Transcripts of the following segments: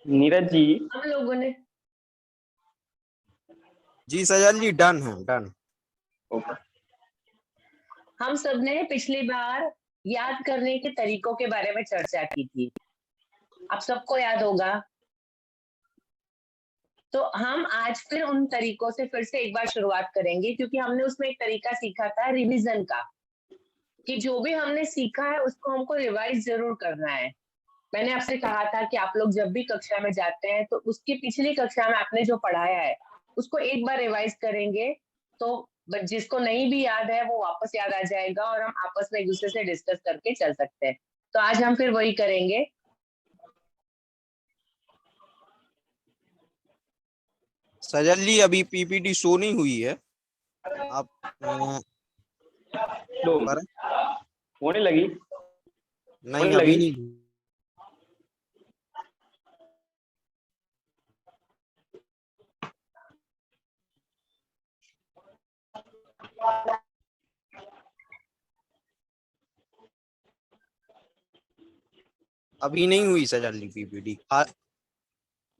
नीरज जी। हम लोगों ने जी सजल जी, डन है, डन। ओके। हम सब ने पिछली बार याद करने के तरीकों के बारे में चर्चा की थी, आप सबको याद होगा। तो हम आज फिर उन तरीकों से फिर से एक बार शुरुआत करेंगे, क्योंकि हमने उसमें एक तरीका सीखा था रिवीजन का, कि जो भी हमने सीखा है उसको हमको रिवाइज जरूर करना है। मैंने आपसे कहा था कि आप लोग जब भी कक्षा में जाते हैं तो उसकी पिछली कक्षा में आपने जो पढ़ाया है उसको एक बार रिवाइज करेंगे, तो जिसको नहीं भी याद है वो वापस याद आ जाएगा और हम आपस में एक दूसरे से डिस्कस करके चल सकते हैं। तो आज हम फिर वही करेंगे। सजल जी, अभी पीपीटी शो नहीं हुई है, आप लो, पर होने लगी। नहीं, होने अभी लगी। नहीं। अभी नहीं हुई सजल जी पीपीटी।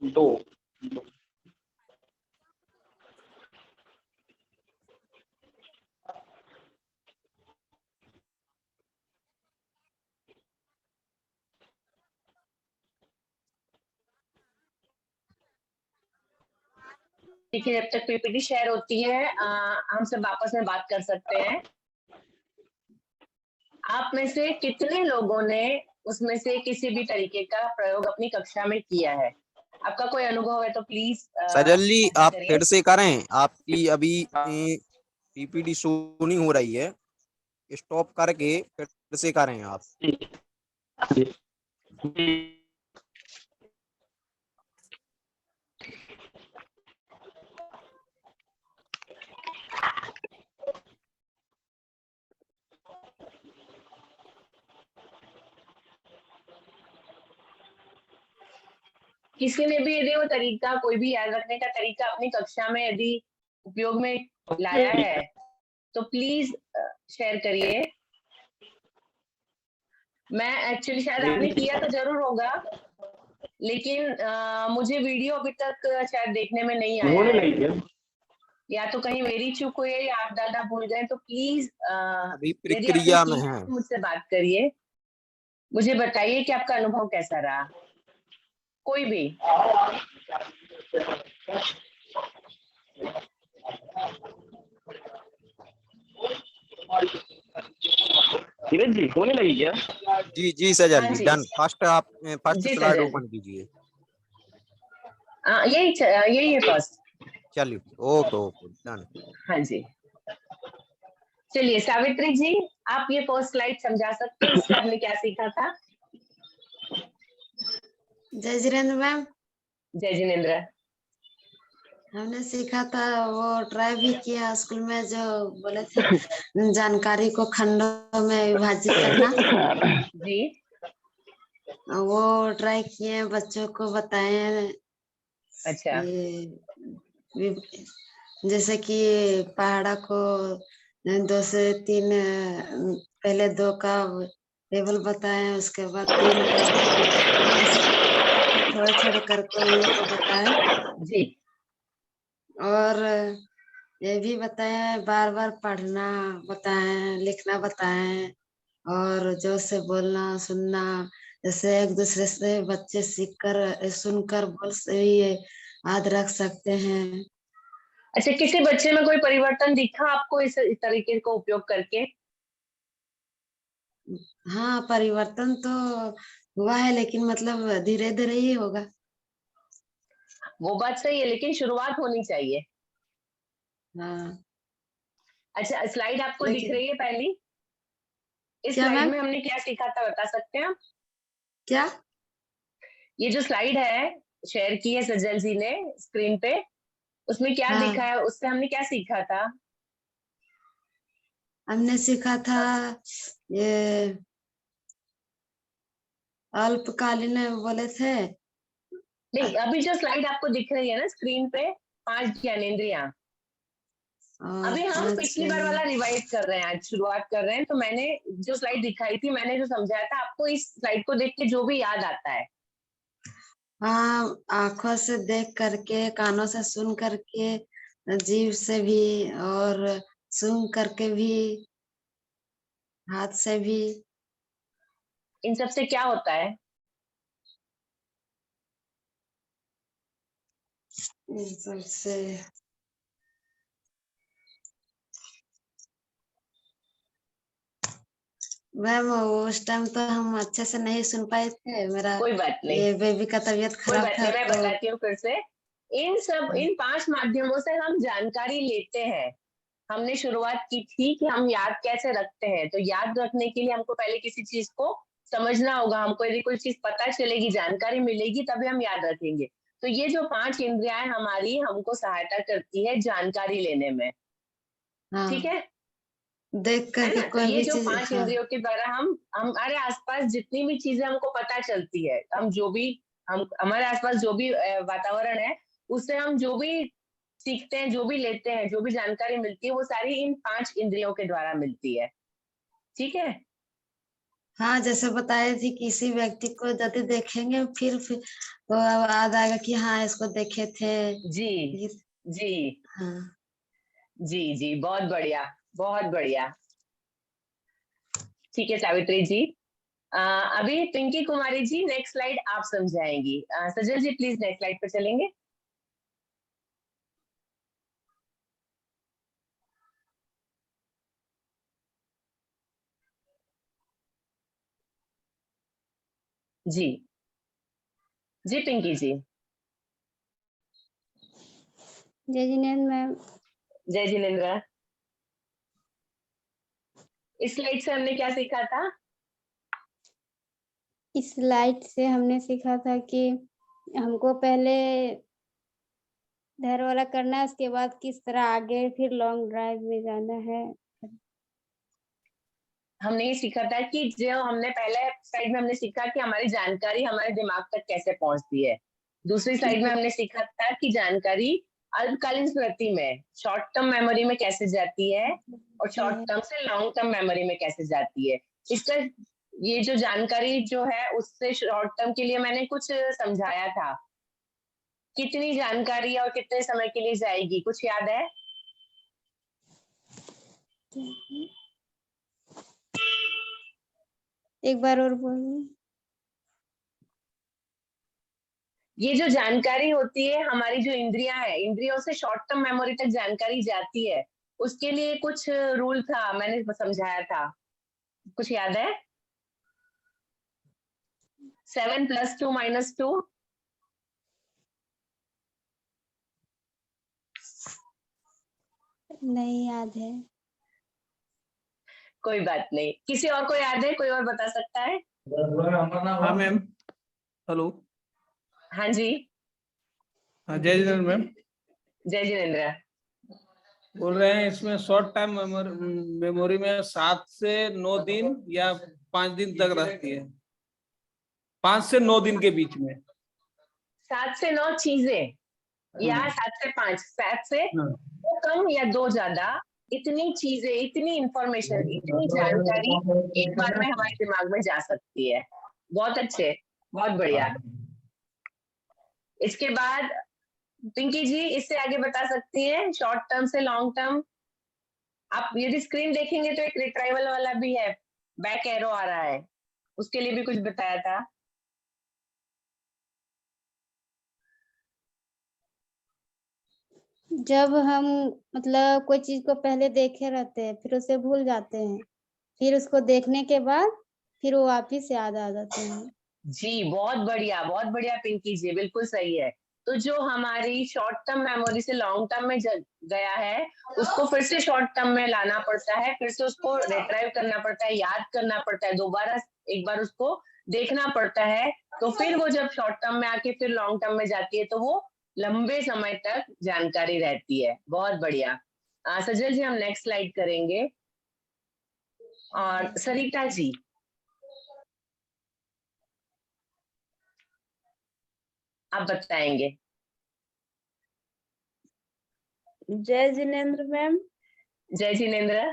दो। ठीक है, जब तक पीपीटी शेयर होती है हम सब आपस में बात कर सकते हैं। आप में से कितने लोगों ने उसमें से किसी भी तरीके का प्रयोग अपनी कक्षा में किया है? आपका कोई अनुभव है तो प्लीज सजल जी, आप करिए। फिर से करें, आपकी अभी पीपीटी शो नहीं हो रही है, स्टॉप करके फिर से करें आप। किसी ने भी यदि वो तरीका, कोई भी याद रखने का तरीका अपनी कक्षा में यदि उपयोग में लाया है तो प्लीज शेयर करिए। मैं एक्चुअली शायद आपने किया तो जरूर होगा, लेकिन मुझे वीडियो अभी तक शायद देखने में नहीं आया होने है, लगी क्या? या तो कहीं मेरी चूक हुई है या आप डालना भूल गए। तो प्लीज अभी यदि आपने प्रक्रिया में किया है। तो मुझसे बात करिए, मुझे बताइए कि आपका अनुभव कैसा रहा, कोई भी। नीरज जी, होने लगी क्या? जी जी सजल हाँ जी, जी डन। फर्स्ट जी स्लाइड सजल जी, ओपन कीजिए। यही है फर्स्ट। चलिए, ओके ओके, डन। हाँ जी, चलिए सावित्री जी, आप ये फर्स्ट स्लाइड समझा सकते हैं, इससे हमने क्या सीखा था? जय जिनेन्द्र मैम, जय जिनेन्द्र। हमने सीखा था, वो ट्राई भी किया स्कूल में, जो बोले थे जानकारी को खंडों में विभाजित करना। जी, वो ट्राई किए, बच्चों को बताए। अच्छा। जैसे कि पहाड़ा को 2 से 3, पहले 2 का टेबल बताए, उसके बाद 3 का, थोड़े थोड़े करके उन लोग को बताए। जी, और ये भी बताए, बार बार पढ़ना बताए, लिखना बताए, और जोर से बोलना, सुनना। जैसे एक दूसरे से बच्चे सीखकर, सुनकर बोल से ही याद रख सकते हैं। अच्छा, किसी बच्चे में कोई परिवर्तन दिखा आपको इस तरीके को उपयोग करके? हाँ, परिवर्तन तो हुआ है, लेकिन मतलब धीरे धीरे ही होगा। वो बात सही है, लेकिन शुरुआत होनी चाहिए। हाँ, अच्छा, स्लाइड आपको दिख लेकिन रही है पहली? इस क्या स्लाइड मैम? में हमने क्या सीखा था बता सकते हैं आप? क्या? ये जो स्लाइड है शेयर की है सजल जी ने स्क्रीन पे, उसमें क्या हाँ, दिखा है, उससे हमने क्या सीखा था? हमने सीखा था ये अल्पकालीन बोले थे। नहीं, अभी जो स्लाइड आपको दिख रही है ना स्क्रीन पे, 5 ज्ञानेंद्रियां, अभी हम 5 पिछली बार वाला रिवाइज कर रहे हैं, आज शुरुआत कर रहे हैं। तो मैंने जो स्लाइड दिखाई थी, मैंने जो समझाया था आपको, इस स्लाइड को देख के जो भी याद आता है हाँ, आंखों से देख करके, कानों से सुन करके, जीभ से भी और सूंघ करके भी, हाथ से भी। इन सब से क्या होता है? इन सब से मैम उस टाइम तो हम अच्छे से नहीं सुन पाए थे, मेरा कोई बात नहीं, ये बेबी का तबीयत कोई खराब बात था नहीं, मैं तो। बताती हूँ फिर से। इन 5 माध्यमों से हम जानकारी लेते हैं। हमने शुरुआत की थी कि हम याद कैसे रखते हैं, तो याद रखने के लिए हमको पहले किसी चीज को समझना होगा। हमको यदि कोई चीज पता चलेगी, जानकारी मिलेगी, तभी हम याद रखेंगे। तो ये जो 5 इंद्रियां हमारी हमको सहायता करती है जानकारी लेने में, ठीक हाँ, है? देख है करके ना? तो कोई ये भी जो चीज। 5 हाँ इंद्रियों के द्वारा हम हमारे आसपास जितनी भी चीजें हमको पता चलती है, हम जो भी हम हमारे आसपास जो भी वातावरण है, उससे हम जो भी सीखते हैं, जो भी लेते हैं, जो भी जानकारी मिलती है, वो सारी इन 5 इंद्रियों के द्वारा मिलती है। ठीक है? हाँ, जैसे बताए थी, किसी व्यक्ति को यदि देखेंगे फिर तो अब याद आएगा कि हाँ इसको देखे थे। जी ये- जी हाँ। जी जी, बहुत बढ़िया, बहुत बढ़िया। ठीक है सावित्री जी। अभी पिंकी कुमारी जी नेक्स्ट स्लाइड आप समझाएंगी। सजल जी प्लीज नेक्स्ट स्लाइड पर चलेंगे। जी जी पिंकी जी। जय जिनेन्द्र मैम। जय जिनेन्द्र। इस स्लाइड से हमने क्या सीखा था? इस स्लाइड से हमने सीखा था कि हमको पहले धैर्य वाला करना है, उसके बाद किस तरह आगे फिर लॉन्ग ड्राइव में जाना है। हमने ये सीखा था कि जो हमने पहले स्लाइड में हमने सीखा कि हमारी जानकारी हमारे दिमाग तक कैसे पहुंचती है। दूसरी स्लाइड में हमने सीखा था कि जानकारी अल्पकालीन स्मृति में, शॉर्ट टर्म मेमोरी में कैसे जाती है, और शॉर्ट टर्म से लॉन्ग टर्म मेमोरी में कैसे जाती है। इसका ये जो जानकारी जो है, उससे शॉर्ट टर्म के लिए मैंने कुछ समझाया था। कितनी जानकारी और कितने समय के लिए जाएगी, कुछ याद है? एक बार और बोलिए। ये जो जानकारी होती है, हमारी जो इंद्रियां है, इंद्रियों से शॉर्ट टर्म मेमोरी तक जानकारी जाती है। उसके लिए कुछ रूल था, मैंने समझाया था, कुछ याद है? 7 + 2 - 2। नहीं याद है। कोई बात नहीं, किसी और को याद है? कोई और बता सकता है? हाँ मैम। हेलो। हाँ जी। हाँ जय जिनेन्द्र मैम। जय जिनेन्द्र। बोल रहे हैं इसमें शॉर्ट टाइम मेमोरी में 7 से 9 दिन या 5 दिन तक रहती है, 5 से 9 दिन के बीच में। 7 से 9 चीजें, या 7 से 5, 7 से 2 कम या 2 ज्यादा, इतनी चीजें, इतनी इंफॉर्मेशन, इतनी जानकारी एक बार में हमारे दिमाग में जा सकती है। बहुत अच्छे, बहुत बढ़िया। इसके बाद पिंकी जी इससे आगे बता सकती हैं, शॉर्ट टर्म से लॉन्ग टर्म। आप यदि स्क्रीन देखेंगे तो एक रिट्राइवल वाला भी है, बैक एरो आ रहा है, उसके लिए भी कुछ बताया था। जब हम मतलब कोई चीज को पहले देखे रहते हैं, फिर उसे भूल जाते हैं, फिर उसको देखने के बाद फिर वो वापिस याद आ जाते हैं। जी बहुत बढ़िया पिंकी जी, बिल्कुल सही है। तो जो हमारी शॉर्ट टर्म मेमोरी से लॉन्ग टर्म में गया है, उसको फिर से शॉर्ट टर्म में लाना पड़ता है, फिर से उसको रिट्राइव करना पड़ता है, याद करना पड़ता है, दोबारा एक बार उसको देखना पड़ता है। तो फिर वो जब शॉर्ट टर्म में आके फिर लॉन्ग टर्म में जाती है, तो वो लंबे समय तक जानकारी रहती है। बहुत बढ़िया। सजल जी हम नेक्स्ट स्लाइड करेंगे। और सरिता जी, आप बताएंगे। जय जिनेन्द्र मैम। जय जिनेन्द्र।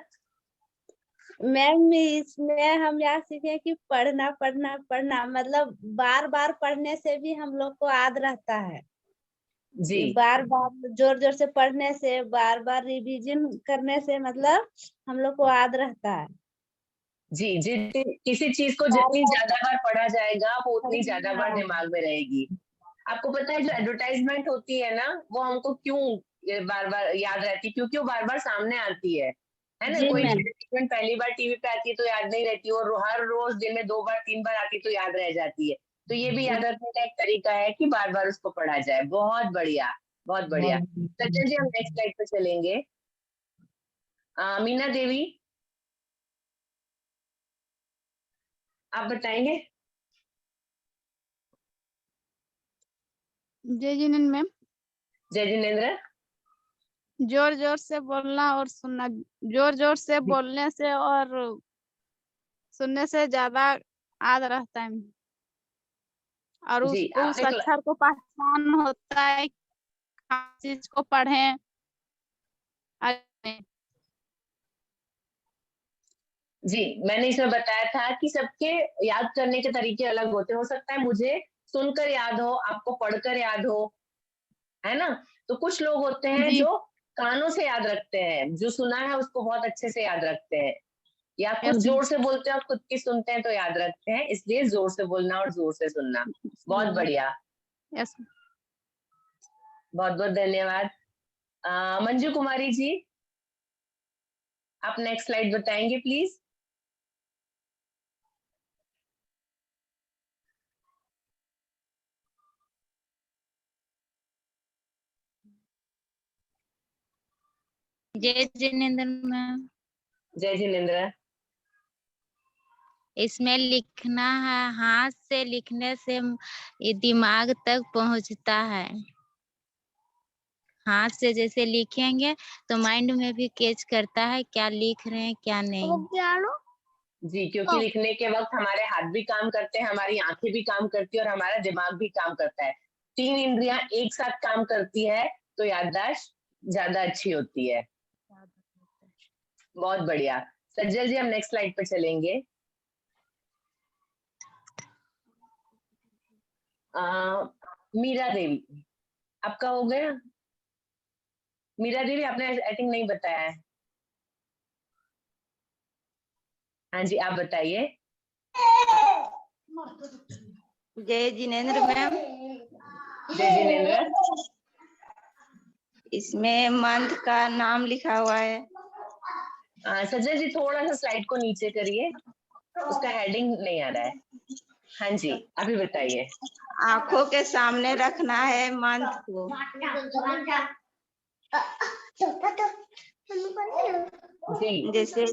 मैम इसमें हम यह सीखे कि पढ़ना पढ़ना पढ़ना, मतलब बार बार पढ़ने से भी हम लोग को याद रहता है। जी बार बार जोर जोर से पढ़ने से, बार बार रिवीजन करने से मतलब हम लोग को याद रहता है। जी जितनी किसी चीज को बार जितनी बार ज्यादा बार पढ़ा जाएगा वो उतनी ज्यादा बार हाँ, दिमाग में रहेगी। आपको पता है जो एडवर्टाइजमेंट होती है ना वो हमको क्यों बार बार याद रहती है, क्योंकि वो बार बार सामने आती है ना। जी कोई मैम। एडवर्टाइजमेंट पहली बार टीवी पे आती है तो याद नहीं रहती, और हर रोज दिन में 2 बार 3 बार आती है तो याद रह जाती है। तो ये भी याद रखने का एक तरीका है कि बार बार उसको पढ़ा जाए। बहुत बढ़िया, बहुत बढ़िया। सचिन जी हम नेक्स्ट स्लाइड पे चलेंगे। मीना देवी आप बताएंगे। जय जिनेन्द्र मैम। जय जिनेन्द्र। जोर जोर से बोलना और सुनना, जोर जोर से बोलने से और सुनने से ज्यादा याद रहता है और जी उसको उस आपने अक्षर को पहचान होता है, हर चीज को पढ़ें। जी मैंने इसमें बताया था कि सबके याद करने के तरीके अलग होते हैं। हो सकता है मुझे सुनकर याद हो, आपको पढ़कर याद हो, है ना। तो कुछ लोग होते हैं जी जो कानों से याद रखते हैं, जो सुना है उसको बहुत अच्छे से याद रखते हैं, या खुद यस जोर से बोलते हैं और खुद की सुनते हैं तो याद रखते हैं। इसलिए जोर से बोलना और जोर से सुनना। बहुत बढ़िया, यस। बहुत बहुत धन्यवाद। मंजू कुमारी जी आप नेक्स्ट स्लाइड बताएंगे प्लीज। जय जिनेन्द्र मैम। जय जिनेन्द्र। इसमें लिखना है, हाथ से लिखने से ये दिमाग तक पहुंचता है। हाथ से जैसे लिखेंगे तो माइंड में भी कैच करता है क्या लिख रहे हैं क्या नहीं। जी क्योंकि लिखने के वक्त हमारे हाथ भी काम करते हैं, हमारी आंखें भी काम करती है और हमारा दिमाग भी काम करता है। 3 इंद्रियां एक साथ काम करती है तो याददाश्त ज्यादा अच्छी होती है। बहुत बढ़िया। सज्जल जी हम नेक्स्ट स्लाइड पे चलेंगे। मीरा देवी आपका हो गया। मीरा देवी आपने आई थिंक नहीं बताया है। हाँ जी आप बताइए। जय जिनेन्द्र मैम। जय जिनेन्द्र। इसमें मंथ का नाम लिखा हुआ है। सज्जल जी थोड़ा सा स्लाइड को नीचे करिए, उसका हेडिंग नहीं आ रहा है। हाँ जी अभी बताइए। आंखों के सामने रखना है मंथ को। जी जैसे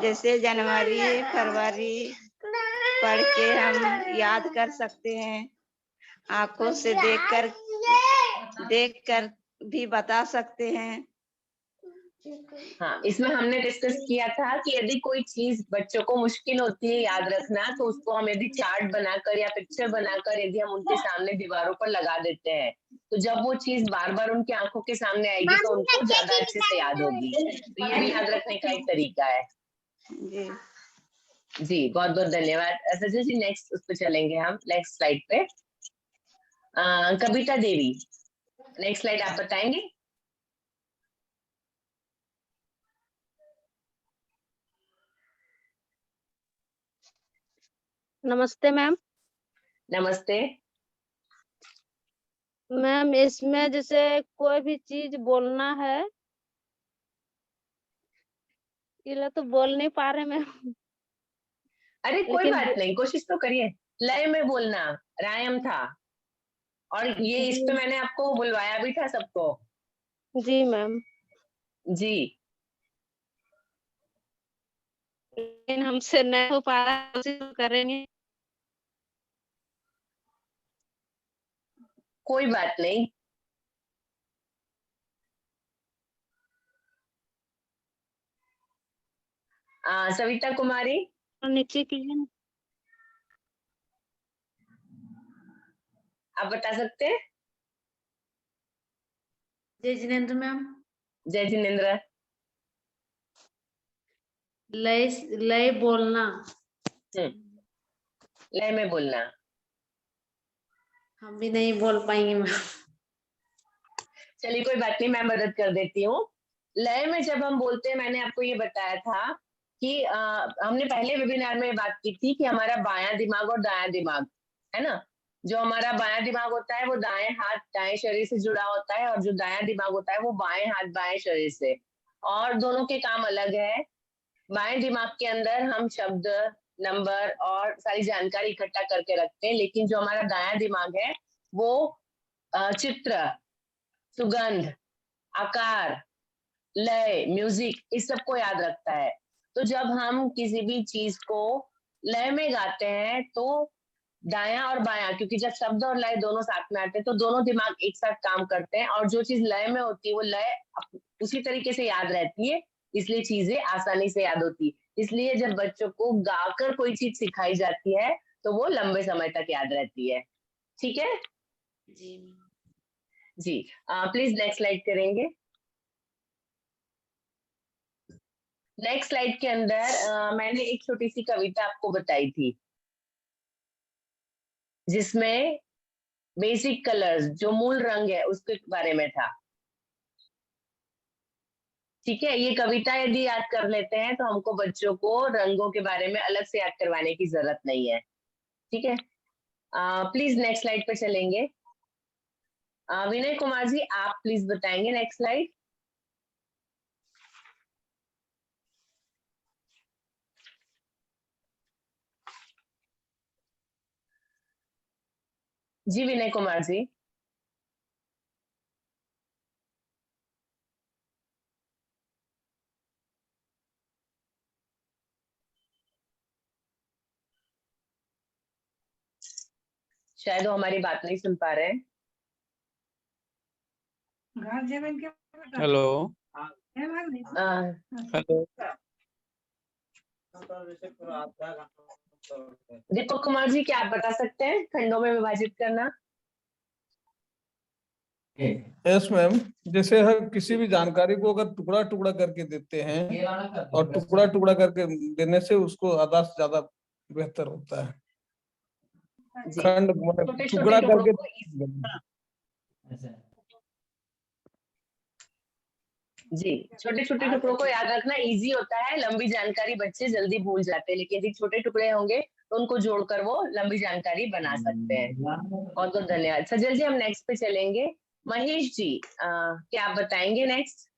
जैसे जनवरी फरवरी पढ़ के हम याद कर सकते हैं। आंखों से देखकर भी बता सकते हैं। हाँ इसमें हमने डिस्कस किया था कि यदि कोई चीज बच्चों को मुश्किल होती है याद रखना तो उसको हम यदि चार्ट बनाकर या पिक्चर बनाकर यदि हम उनके सामने दीवारों पर लगा देते हैं तो जब वो चीज बार बार उनकी आंखों के सामने आएगी तो उनको ज्यादा अच्छे से याद होगी। तो ये भी याद रखने का एक तरीका है। जी जी बहुत बहुत धन्यवाद। सज्जन जी नेक्स्ट उस पर चलेंगे हम, नेक्स्ट स्लाइड पे। कविता देवी नेक्स्ट स्लाइड आप बताएंगे। नमस्ते मैम। नमस्ते। मैम इसमें जैसे कोई भी चीज बोलना है, ये तो बोल नहीं पा रहे मैम। अरे कोई लेकिन बात नहीं, कोशिश तो करिए। लय में बोलना रायम था, और ये इस पे जी मैंने आपको बुलवाया भी था सबको। जी मैम, जी लेकिन हमसे नहीं हो पा रहा, कोशिश तो करेंगे। कोई बात नहीं। सविता कुमारी और नीचे कीजिए ना। आप बता सकते हैं। जय जिनेन्द्र मैम। जय जिनेन्द्र। लय लय बोलना। लय में बोलना। हम भी नहीं बोल पाएंगे मैम। चलिए कोई बात नहीं, मैं मदद कर देती हूँ। लय में जब हम बोलते हैं, मैंने आपको ये बताया था कि हमने पहले वेबिनार में बात की थी कि हमारा बायां दिमाग और दायां दिमाग है ना। जो हमारा बायां दिमाग होता है वो दाएं हाथ दाएं शरीर से जुड़ा होता है, और जो दायां दिमाग होता है वो बाएं हाथ बाएं शरीर से, और दोनों के काम अलग है। बाएं दिमाग के अंदर हम शब्द, नंबर और सारी जानकारी इकट्ठा करके रखते हैं, लेकिन जो हमारा दायां दिमाग है वो चित्र, सुगंध, आकार, लय, म्यूजिक, इस सब को याद रखता है। तो जब हम किसी भी चीज को लय में गाते हैं तो दायां और बायां, क्योंकि जब शब्द और लय दोनों साथ में आते हैं तो दोनों दिमाग एक साथ काम करते हैं, और जो चीज लय में होती है वो लय उसी तरीके से याद रहती है, इसलिए चीजें आसानी से याद होती है। इसलिए जब बच्चों को गाकर कोई चीज सिखाई जाती है तो वो लंबे समय तक याद रहती है। ठीक है जी। जी। प्लीज नेक्स्ट स्लाइड करेंगे। नेक्स्ट स्लाइड के अंदर मैंने एक छोटी सी कविता आपको बताई थी, जिसमें बेसिक कलर्स, जो मूल रंग है, उसके बारे में था। ठीक है, ये कविता यदि याद कर लेते हैं तो हमको बच्चों को रंगों के बारे में अलग से याद करवाने की जरूरत नहीं है। ठीक है, प्लीज नेक्स्ट स्लाइड पे चलेंगे। विनय कुमार जी, आप प्लीज बताएंगे नेक्स्ट स्लाइड। जी विनय कुमार जी। शायद वो हमारी बात नहीं सुन पा रहे हैं। हेलो अ, हेलो। दीपक कुमार जी, क्या आप बता सकते हैं खंडों में विभाजित करना? यस मैम, जैसे हम किसी भी जानकारी को अगर टुकड़ा टुकड़ा करके देते हैं और टुकड़ा टुकड़ा करके देने से उसको आधा से ज्यादा बेहतर होता है। जी, खंड छोटे मतलब छोटे टुकड़ा टुकड़ों करके को जी, छोटे छोटे टुकड़ों को याद रखना इजी होता है। लंबी जानकारी बच्चे जल्दी भूल जाते हैं, लेकिन यदि छोटे टुकड़े होंगे तो उनको जोड़कर वो लंबी जानकारी बना सकते हैं। बहुत बहुत धन्यवाद सजल जी। हम नेक्स्ट पे चलेंगे। महेश जी, क्या आप बताएंगे नेक्स्ट?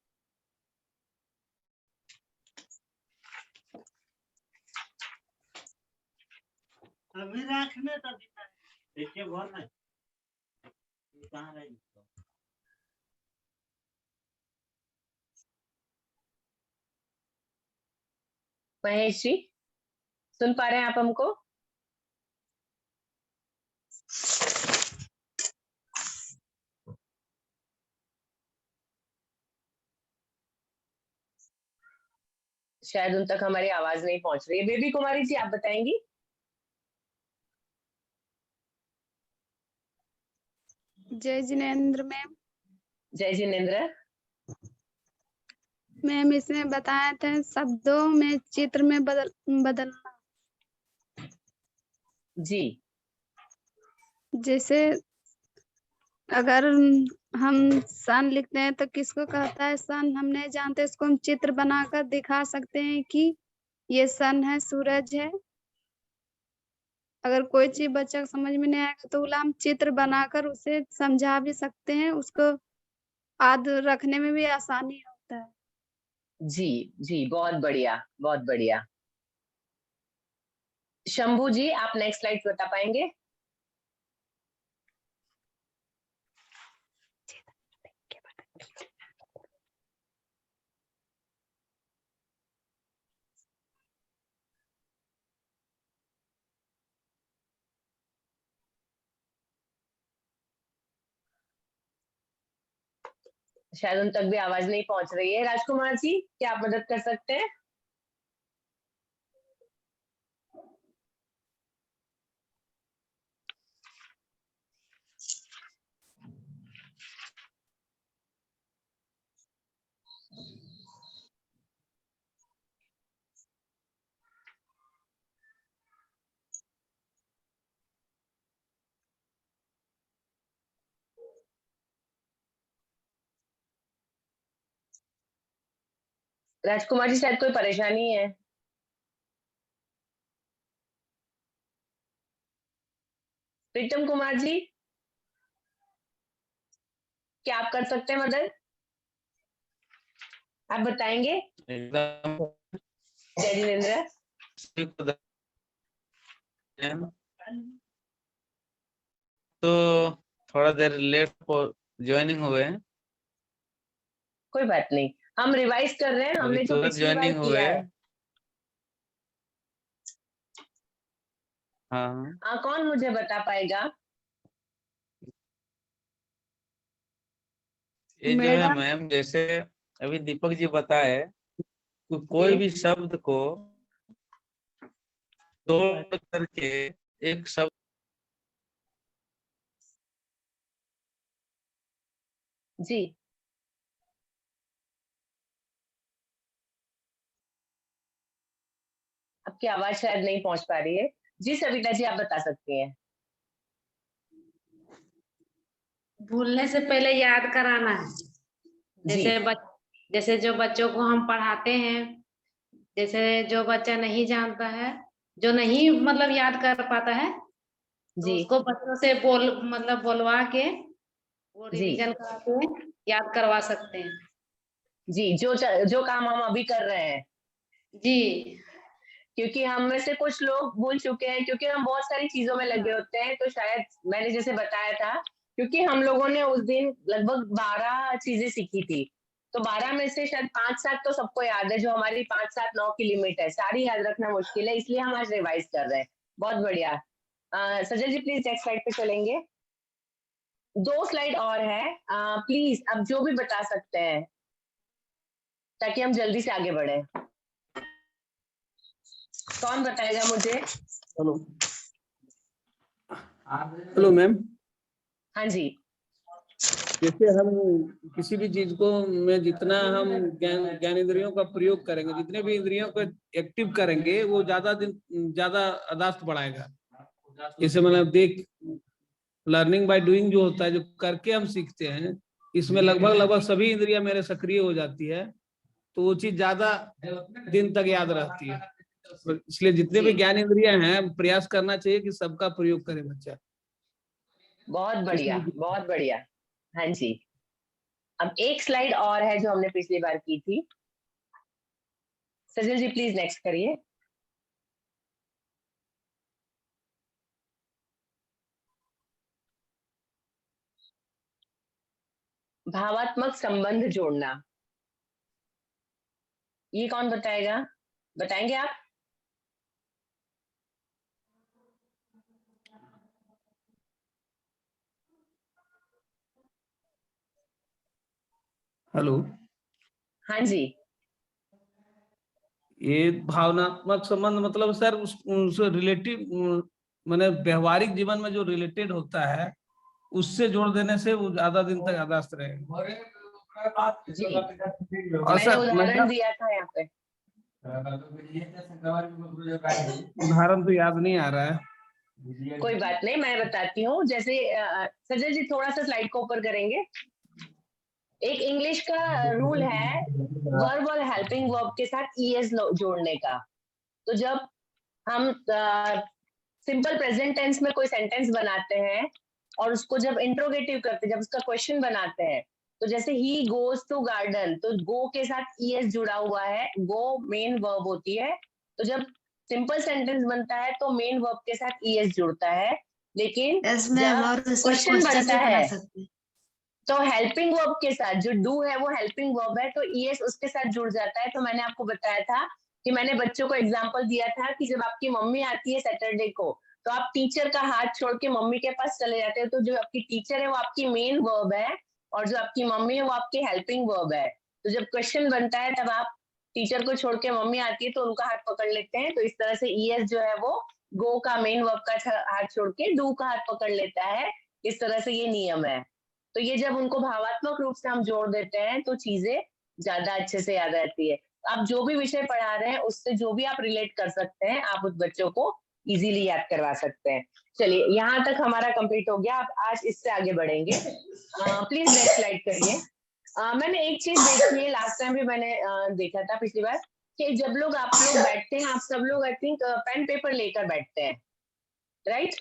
महेश जी, सुन पा रहे हैं आप हमको? शायद उन तक हमारी आवाज नहीं पहुंच रही है। बेबी कुमारी जी, आप बताएंगी? जय जिनेन्द्र मैम। जय जिनेन्द्र। मैम इसमें बताया था शब्दों में चित्र में बदलना। जी, जैसे अगर हम सन लिखते हैं तो किसको कहता है सन, हम नहीं जानते, इसको हम चित्र बनाकर दिखा सकते हैं कि ये सन है, सूरज है। अगर कोई चीज बच्चा को समझ में नहीं आएगा तो हम चित्र बनाकर उसे समझा भी सकते हैं, उसको याद रखने में भी आसानी होता है। जी जी, बहुत बढ़िया, बहुत बढ़िया। शंभू जी, आप नेक्स्ट स्लाइड बता पाएंगे? शायद उन तक भी आवाज नहीं पहुंच रही है। राजकुमार जी, क्या आप मदद कर सकते हैं? राजकुमार जी शायद कोई परेशानी है? प्रीतम कुमार जी, क्या आप कर सकते हैं मदद? आप बताएंगे? एकदम जय जिनेन्द्र। तो थोड़ा देर लेट ज्वाइनिंग हुए हैं। कोई बात नहीं, हम रिवाइज कर रहे हैं, अभी हमने जो तुरंत पिछली बार ज्वाइनिंग किया हुए। है। हाँ कौन मुझे बता पाएगा? ये जो है मैडम मैम, जैसे अभी दीपक जी बताए कि कोई भी शब्द को तोड़ करके एक शब्द जी आपकी आवाज शायद नहीं पहुंच पा रही है। जी सविता जी, आप बता सकती हैं। भूलने से पहले याद कराना है। जी जैसे जो बच्चों को हम पढ़ाते हैं, जैसे जो बच्चा नहीं जानता है, जो नहीं मतलब याद कर पाता है, तो जी उसको बच्चों से मतलब बोलवा के वो जी रिवीजन करा के याद करवा सकते हैं। जी, जो काम हम अभी कर रहे हैं, जी क्योंकि हम में से कुछ लोग भूल चुके हैं, क्योंकि हम बहुत सारी चीजों में लगे होते हैं। तो शायद मैंने जैसे बताया था, क्योंकि हम लोगों ने उस दिन लगभग 12 चीजें सीखी थी, तो 12 में से शायद 5-7 तो सबको याद है, जो हमारी 5-7-9 की लिमिट है, सारी याद रखना मुश्किल है, इसलिए हम आज रिवाइज कर रहे हैं। बहुत बढ़िया। सजल जी प्लीज नेक्स्ट स्लाइड पे चलेंगे। 2 स्लाइड और है, प्लीज अब जो भी बता सकते हैं ताकि हम जल्दी से आगे बढ़े। कौन बताएगा मुझे? हेलो हेलो मैम, हाँ जी जैसे हम किसी भी चीज को में जितना हम ज्ञान इंद्रियों का प्रयोग करेंगे, जितने भी इंद्रियों को एक्टिव करेंगे, वो ज्यादा अदाश्त बढ़ाएगा। जैसे मतलब देख, लर्निंग बाय डूइंग जो होता है, जो करके हम सीखते हैं, इसमें लगभग सभी इंद्रियां मेरे सक्रिय हो जाती है, तो वो चीज ज्यादा दिन तक याद रहती है। इसलिए जितने भी ज्ञान इंद्रियां हैं, प्रयास करना चाहिए कि सबका प्रयोग करे बच्चा। बहुत बढ़िया, बहुत बढ़िया। हाँ जी, अब एक स्लाइड और है जो हमने पिछली बार की थी। सजल जी प्लीज नेक्स्ट करिए। भावात्मक संबंध जोड़ना, ये कौन बताएगा? बताएंगे आप? हेलो, हाँ जी ये भावनात्मक संबंध मतलब सर उस रिलेटिव माने व्यवहारिक जीवन में जो रिलेटेड होता है, उससे जोड़ देने से वो ज्यादा दिन तक यादाश्त रहेगा। जी, और मैंने सर उदाहरण दिया था यहाँ पे। उदाहरण तो याद नहीं आ रहा है। कोई बात नहीं, मैं बताती हूँ। जैसे सजल जी थोड़ा सा स्लाइड को ऊपर करेंगे। एक इंग्लिश का रूल है वर्ब और हेल्पिंग वर्ब के साथ ईएस जोड़ने का। तो जब हम सिंपल प्रेजेंट टेंस में कोई सेंटेंस बनाते हैं और उसको जब इंट्रोगेटिव करते हैं, जब उसका क्वेश्चन बनाते हैं, तो जैसे ही गोज टू गार्डन, तो गो के साथ ईएस जुड़ा हुआ है, गो मेन वर्ब होती है। तो जब सिंपल सेंटेंस बनता है तो मेन वर्ब के साथ ईएस जुड़ता है, लेकिन यस मैम, और जब इसमें क्वेश्चन क्वेश्चन बनता भी बना है सकते हैं। तो हेल्पिंग वर्ब के साथ, जो डू है वो हेल्पिंग वर्ब है, तो ईएस उसके साथ जुड़ जाता है। तो मैंने आपको बताया था कि मैंने बच्चों को एग्जांपल दिया था कि जब आपकी मम्मी आती है सैटरडे को, तो आप टीचर का हाथ छोड़ के मम्मी के पास चले जाते हो। तो जो आपकी टीचर है वो आपकी मेन वर्ब है, और जो आपकी मम्मी है वो आपकी हेल्पिंग वर्ब है। तो जब क्वेश्चन बनता है तब आप टीचर को छोड़ के मम्मी आती है तो उनका हाथ पकड़ लेते हैं। तो इस तरह से ईएस जो है वो गो का मेन वर्ब का हाथ छोड़ के डू का हाथ पकड़ लेता है। इस तरह से ये नियम है। तो ये जब उनको भावात्मक रूप से हम जोड़ देते हैं तो चीजें ज्यादा अच्छे से याद रहती है। आप जो भी विषय पढ़ा रहे हैं उससे जो भी आप रिलेट कर सकते हैं, आप उस बच्चों को इजीली याद करवा सकते हैं। चलिए, यहाँ तक हमारा कंप्लीट हो गया। अब आज इससे आगे बढ़ेंगे। प्लीज नेक्स्ट स्लाइड करिए। मैंने एक चीज देखी है, लास्ट टाइम भी मैंने देखा था पिछली बार, कि जब आप लोग बैठते हैं, आप सब लोग आई थिंक पेन पेपर लेकर बैठते हैं, राइट?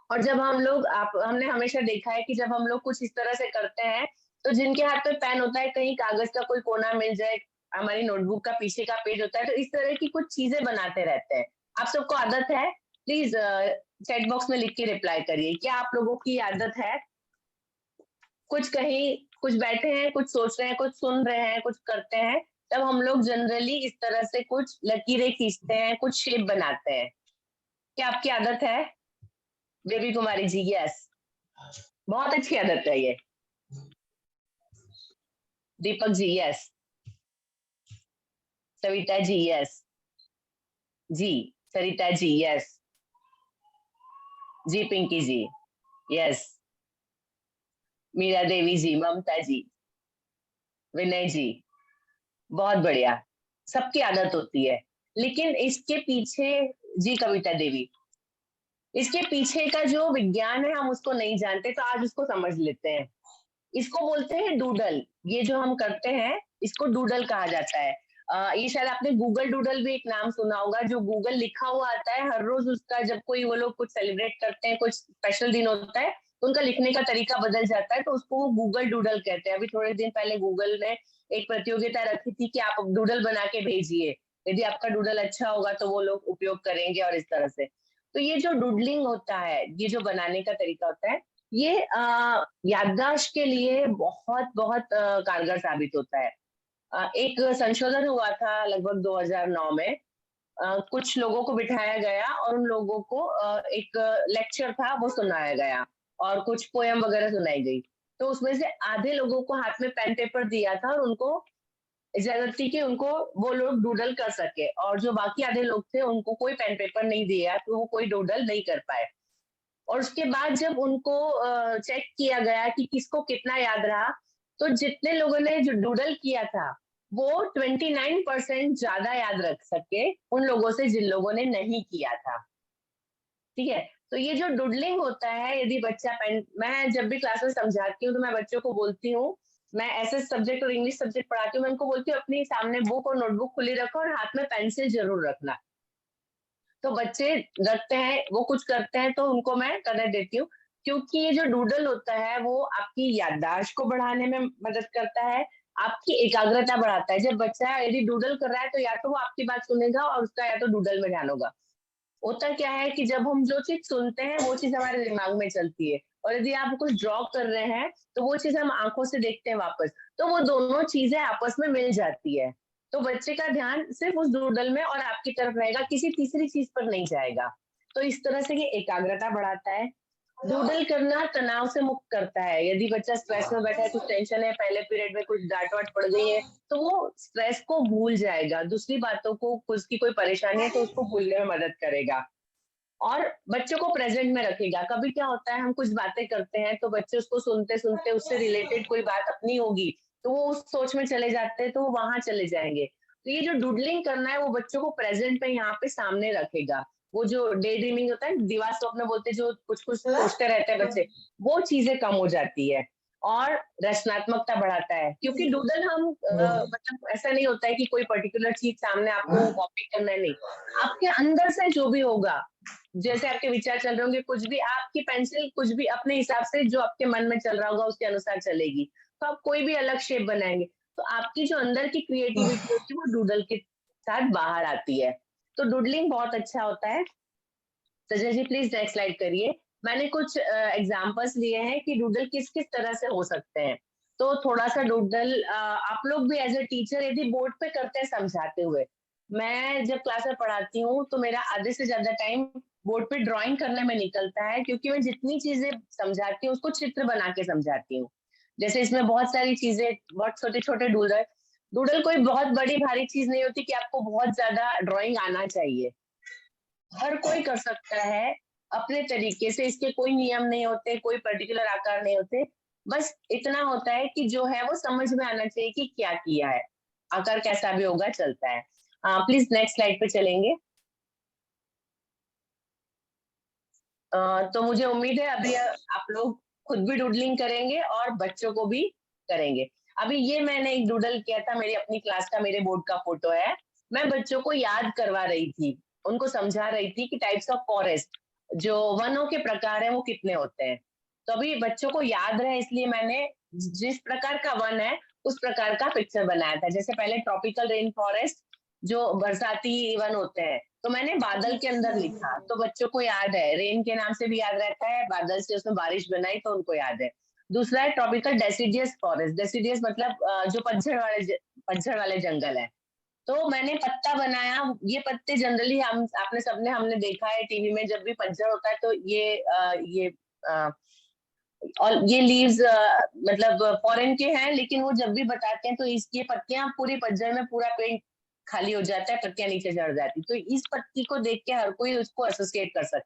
और जब हमने हमेशा देखा है कि जब हम लोग कुछ इस तरह से करते हैं, तो जिनके हाथ में पेन होता है, कहीं कागज का कोई कोना मिल जाए, हमारी नोटबुक का पीछे का पेज होता है, तो इस तरह की कुछ चीजें बनाते रहते हैं। आप सबको आदत है? प्लीज चैट बॉक्स में लिख के रिप्लाई करिए, क्या आप लोगों की आदत है? कुछ कहीं कुछ बैठे हैं, कुछ सोच रहे हैं, कुछ सुन रहे हैं, कुछ करते हैं, तब हम लोग जनरली इस तरह से कुछ लकीरें खींचते हैं, कुछ शेप बनाते हैं। क्या आपकी आदत है? बेबी कुमारी जी, यस, बहुत अच्छी आदत है ये। दीपक जी, यस। सविता जी, यस। जी, सरिता जी, यस। जी, पिंकी जी, यस। मीरा देवी जी, ममता जी, विनय जी, बहुत बढ़िया। सबकी आदत होती है, लेकिन इसके पीछे, जी कविता देवी, इसके पीछे का जो विज्ञान है हम उसको नहीं जानते, तो आज उसको समझ लेते हैं। इसको बोलते हैं डूडल। ये जो हम करते हैं, इसको डूडल कहा जाता है। ये शायद आपने गूगल डूडल भी एक नाम सुना होगा, जो गूगल लिखा हुआ आता है हर रोज उसका, जब कोई वो लोग कुछ सेलिब्रेट करते हैं, कुछ स्पेशल दिन होता है, तो उनका लिखने का तरीका बदल जाता है, तो उसको वो गूगल डूडल कहते हैं। अभी थोड़े दिन पहले गूगल ने एक प्रतियोगिता रखी थी कि आप डूडल बना के भेजिए, यदि आपका डूडल अच्छा होगा तो वो लोग उपयोग करेंगे, और इस तरह से। तो ये जो डूडलिंग होता है, ये जो बनाने का तरीका होता है, ये याददाश्त के लिए बहुत बहुत कारगर साबित होता है। एक संशोधन हुआ था लगभग 2009 में। कुछ लोगों को बिठाया गया और उन लोगों को एक लेक्चर था वो सुनाया गया, और कुछ पोयम वगैरह सुनाई गई। तो उसमें से आधे लोगों को हाथ में पेन पेपर दिया था और उनको इजाजत थी कि उनको वो लोग डूडल कर सके, और जो बाकी आधे लोग थे उनको कोई पेन पेपर नहीं दिया, तो वो कोई डूडल नहीं कर पाए। और उसके बाद जब उनको चेक किया गया कि किसको कितना याद रहा, तो जितने लोगों ने जो डूडल किया था, वो 29% ज्यादा याद रख सके उन लोगों से जिन लोगों ने नहीं किया था। ठीक है? तो ये जो डूडलिंग होता है, यदि बच्चा पेन, मैं जब भी क्लास में समझाती हूँ तो मैं बच्चों को बोलती हूँ, मैं ऐसे सब्जेक्ट और इंग्लिश सब्जेक्ट पढ़ाती हूँ, मैं उनको बोलती हूँ अपनी सामने बुक और नोटबुक खुली रखो और हाथ में पेंसिल जरूर रखना। तो बच्चे रखते हैं, वो कुछ करते हैं, तो उनको मैं करने देती हूँ, क्योंकि ये जो डूडल होता है वो आपकी याददाश्त को बढ़ाने में मदद करता है, आपकी एकाग्रता बढ़ाता है। जब बच्चा यदि डूडल कर रहा है, तो या तो वो आपकी बात सुनेगा और उसका या तो डूडल में ध्यान होगा। होता क्या है कि जब हम जो चीज सुनते हैं वो चीज हमारे दिमाग में चलती है, और यदि आप कुछ ड्रॉ कर रहे हैं तो वो चीज हम आंखों से देखते हैं वापस, तो वो दोनों चीजें आपस में मिल जाती है। तो बच्चे का ध्यान सिर्फ उस डूडल में और आपकी तरफ रहेगा, किसी तीसरी चीज पर नहीं जाएगा। तो इस तरह से ये एकाग्रता बढ़ाता है। डूडल करना तनाव से मुक्त करता है। यदि बच्चा स्ट्रेस में बैठा है, कुछ टेंशन है, पहले पीरियड में कुछ डांट वाट पड़ गई है, तो वो स्ट्रेस को भूल जाएगा, दूसरी बातों को, उसकी कोई परेशानी है तो उसको भूलने में मदद करेगा, और बच्चों को प्रेजेंट में रखेगा। कभी क्या होता है, हम कुछ बातें करते हैं तो बच्चे उसको सुनते सुनते उससे रिलेटेड कोई बात अपनी होगी तो वो उस सोच में चले जाते हैं, तो वो वहां चले जाएंगे। तो ये जो डूडलिंग करना है वो बच्चों को प्रेजेंट में यहाँ पे सामने रखेगा। वो जो डे ड्रीमिंग होता है, दिवा स्वप्न बोलते हैं, जो कुछ कुछ सोचते रहते हैं बच्चे, वो चीजें कम हो जाती है, और रचनात्मकता बढ़ाता है। क्योंकि डूडल हम मतलब ऐसा नहीं होता है कि कोई पर्टिकुलर चीज सामने आपको कॉपी करना है, नहीं, आपके अंदर से जो भी होगा, जैसे आपके विचार चल रहे होंगे, कुछ भी आपकी पेंसिल कुछ भी अपने हिसाब से जो आपके मन में चल रहा होगा उसके अनुसार चलेगी, तो आप कोई भी अलग शेप बनाएंगे, तो आपकी जो अंदर की क्रिएटिविटी होती है वो डूडल के साथ बाहर आती है। तो डूडलिंग बहुत अच्छा होता है। सजय जी प्लीज नेक्स्ट स्लाइड करिए। मैंने कुछ एग्जांपल्स लिए हैं कि डूडल किस किस तरह से हो सकते हैं। तो थोड़ा सा डूडल आप लोग भी एज ए टीचर यदि बोर्ड पे करते हैं समझाते हुए, मैं जब क्लास में पढ़ाती हूँ तो मेरा आधे से ज्यादा टाइम बोर्ड पे ड्राइंग करने में निकलता है, क्योंकि मैं जितनी चीजें समझाती हूँ उसको चित्र बना के समझाती हूँ। जैसे इसमें बहुत सारी चीजें, बहुत छोटे छोटे डूडल, डूडल कोई बहुत बड़ी भारी चीज नहीं होती कि आपको बहुत ज्यादा ड्राइंग आना चाहिए, हर कोई कर सकता है अपने तरीके से। इसके कोई नियम नहीं होते, कोई पर्टिकुलर आकार नहीं होते, बस इतना होता है कि जो है वो समझ में आना चाहिए कि क्या किया है, आकार कैसा भी होगा चलता है। प्लीज नेक्स्ट स्लाइड पे चलेंगे। तो मुझे उम्मीद है अभी आप लोग खुद भी डूडलिंग करेंगे और बच्चों को भी करेंगे। अभी ये मैंने एक डूडल किया था, मेरी अपनी क्लास का, मेरे बोर्ड का फोटो है। मैं बच्चों को याद करवा रही थी, उनको समझा रही थी कि टाइप्स ऑफ फॉरेस्ट, जो वनों के प्रकार हैं वो कितने होते हैं। तो अभी बच्चों को याद रहे इसलिए मैंने जिस प्रकार का वन है उस प्रकार का पिक्चर बनाया था। जैसे पहले ट्रॉपिकल रेन फॉरेस्ट, जो बरसाती वन होते हैं, तो मैंने बादल के अंदर लिखा, तो बच्चों को याद है, रेन के नाम से भी याद रहता है, बादल से उसमें बारिश बनाई तो उनको याद है। दूसरा है ट्रॉपिकल डेसिडियस फॉरेस्ट। डेसिडियस मतलब जो पतझड़ वाले जंगल है। तो मैंने पत्ता बनाया, ये पत्ते जनरली आपने सबने हमने देखा है टीवी में, जब भी पतझड़ होता है तो ये और ये लीव्स मतलब फॉरेन के हैं, लेकिन वो जब भी बताते हैं तो इसकी पत्तियां पूरी पतझड़ में पूरा पेड़ खाली हो जाता है, पत्तियां नीचे झड़ जाती, तो इस पत्ती को देख के हर कोई उसको एसोसिएट कर सकता है।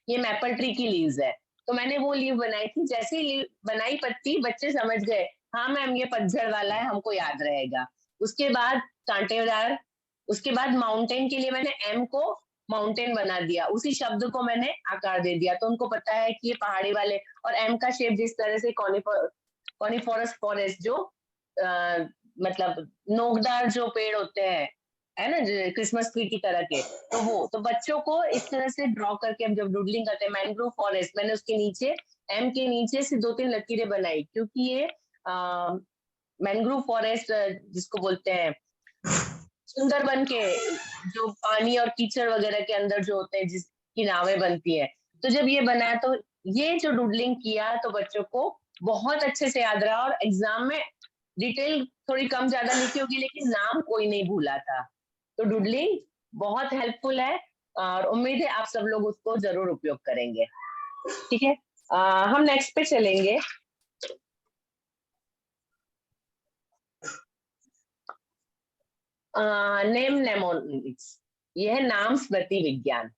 ये मैपल ट्री की लीव्स है, तो मैंने वो लीव बनाई थी। जैसे ही बनाई पत्ती, बच्चे समझ गए, हाँ मैम ये पतझड़ वाला है, हमको याद रहेगा। उसके बाद कांटेदार, उसके बाद माउंटेन के लिए मैंने एम को माउंटेन बना दिया, उसी शब्द को मैंने आकार दे दिया, तो उनको पता है कि ये पहाड़ी वाले। और एम का शेप जिस तरह से कॉनिफोरस फॉरेस्ट, जो मतलब नोकदार जो पेड़ होते हैं, है ना, क्रिसमस ट्री की तरह के, तो वो, तो बच्चों को इस तरह से ड्रॉ करके हम जब डूडलिंग करते हैं, मैंग्रोव फॉरेस्ट, मैंने उसके नीचे एम के नीचे से 2-3 लकीरें बनाई, क्योंकि ये मैंग्रोव फॉरेस्ट जिसको बोलते हैं सुंदरबन के, जो पानी और कीचड़ वगैरह के अंदर जो होते हैं, जिसकी नावें बनती है। तो जब ये बनाया तो ये जो डूडलिंग किया तो बच्चों को बहुत अच्छे से याद रहा, और एग्जाम में डिटेल थोड़ी कम ज्यादा लिखी होगी लेकिन नाम कोई नहीं भूला था। तो डूडलिंग बहुत हेल्पफुल है और उम्मीद है आप सब लोग उसको जरूर उपयोग करेंगे। ठीक है, हम नेक्स्ट पे चलेंगे। नेम नेमोनिक्स, यह है नाम स्मृति विज्ञान।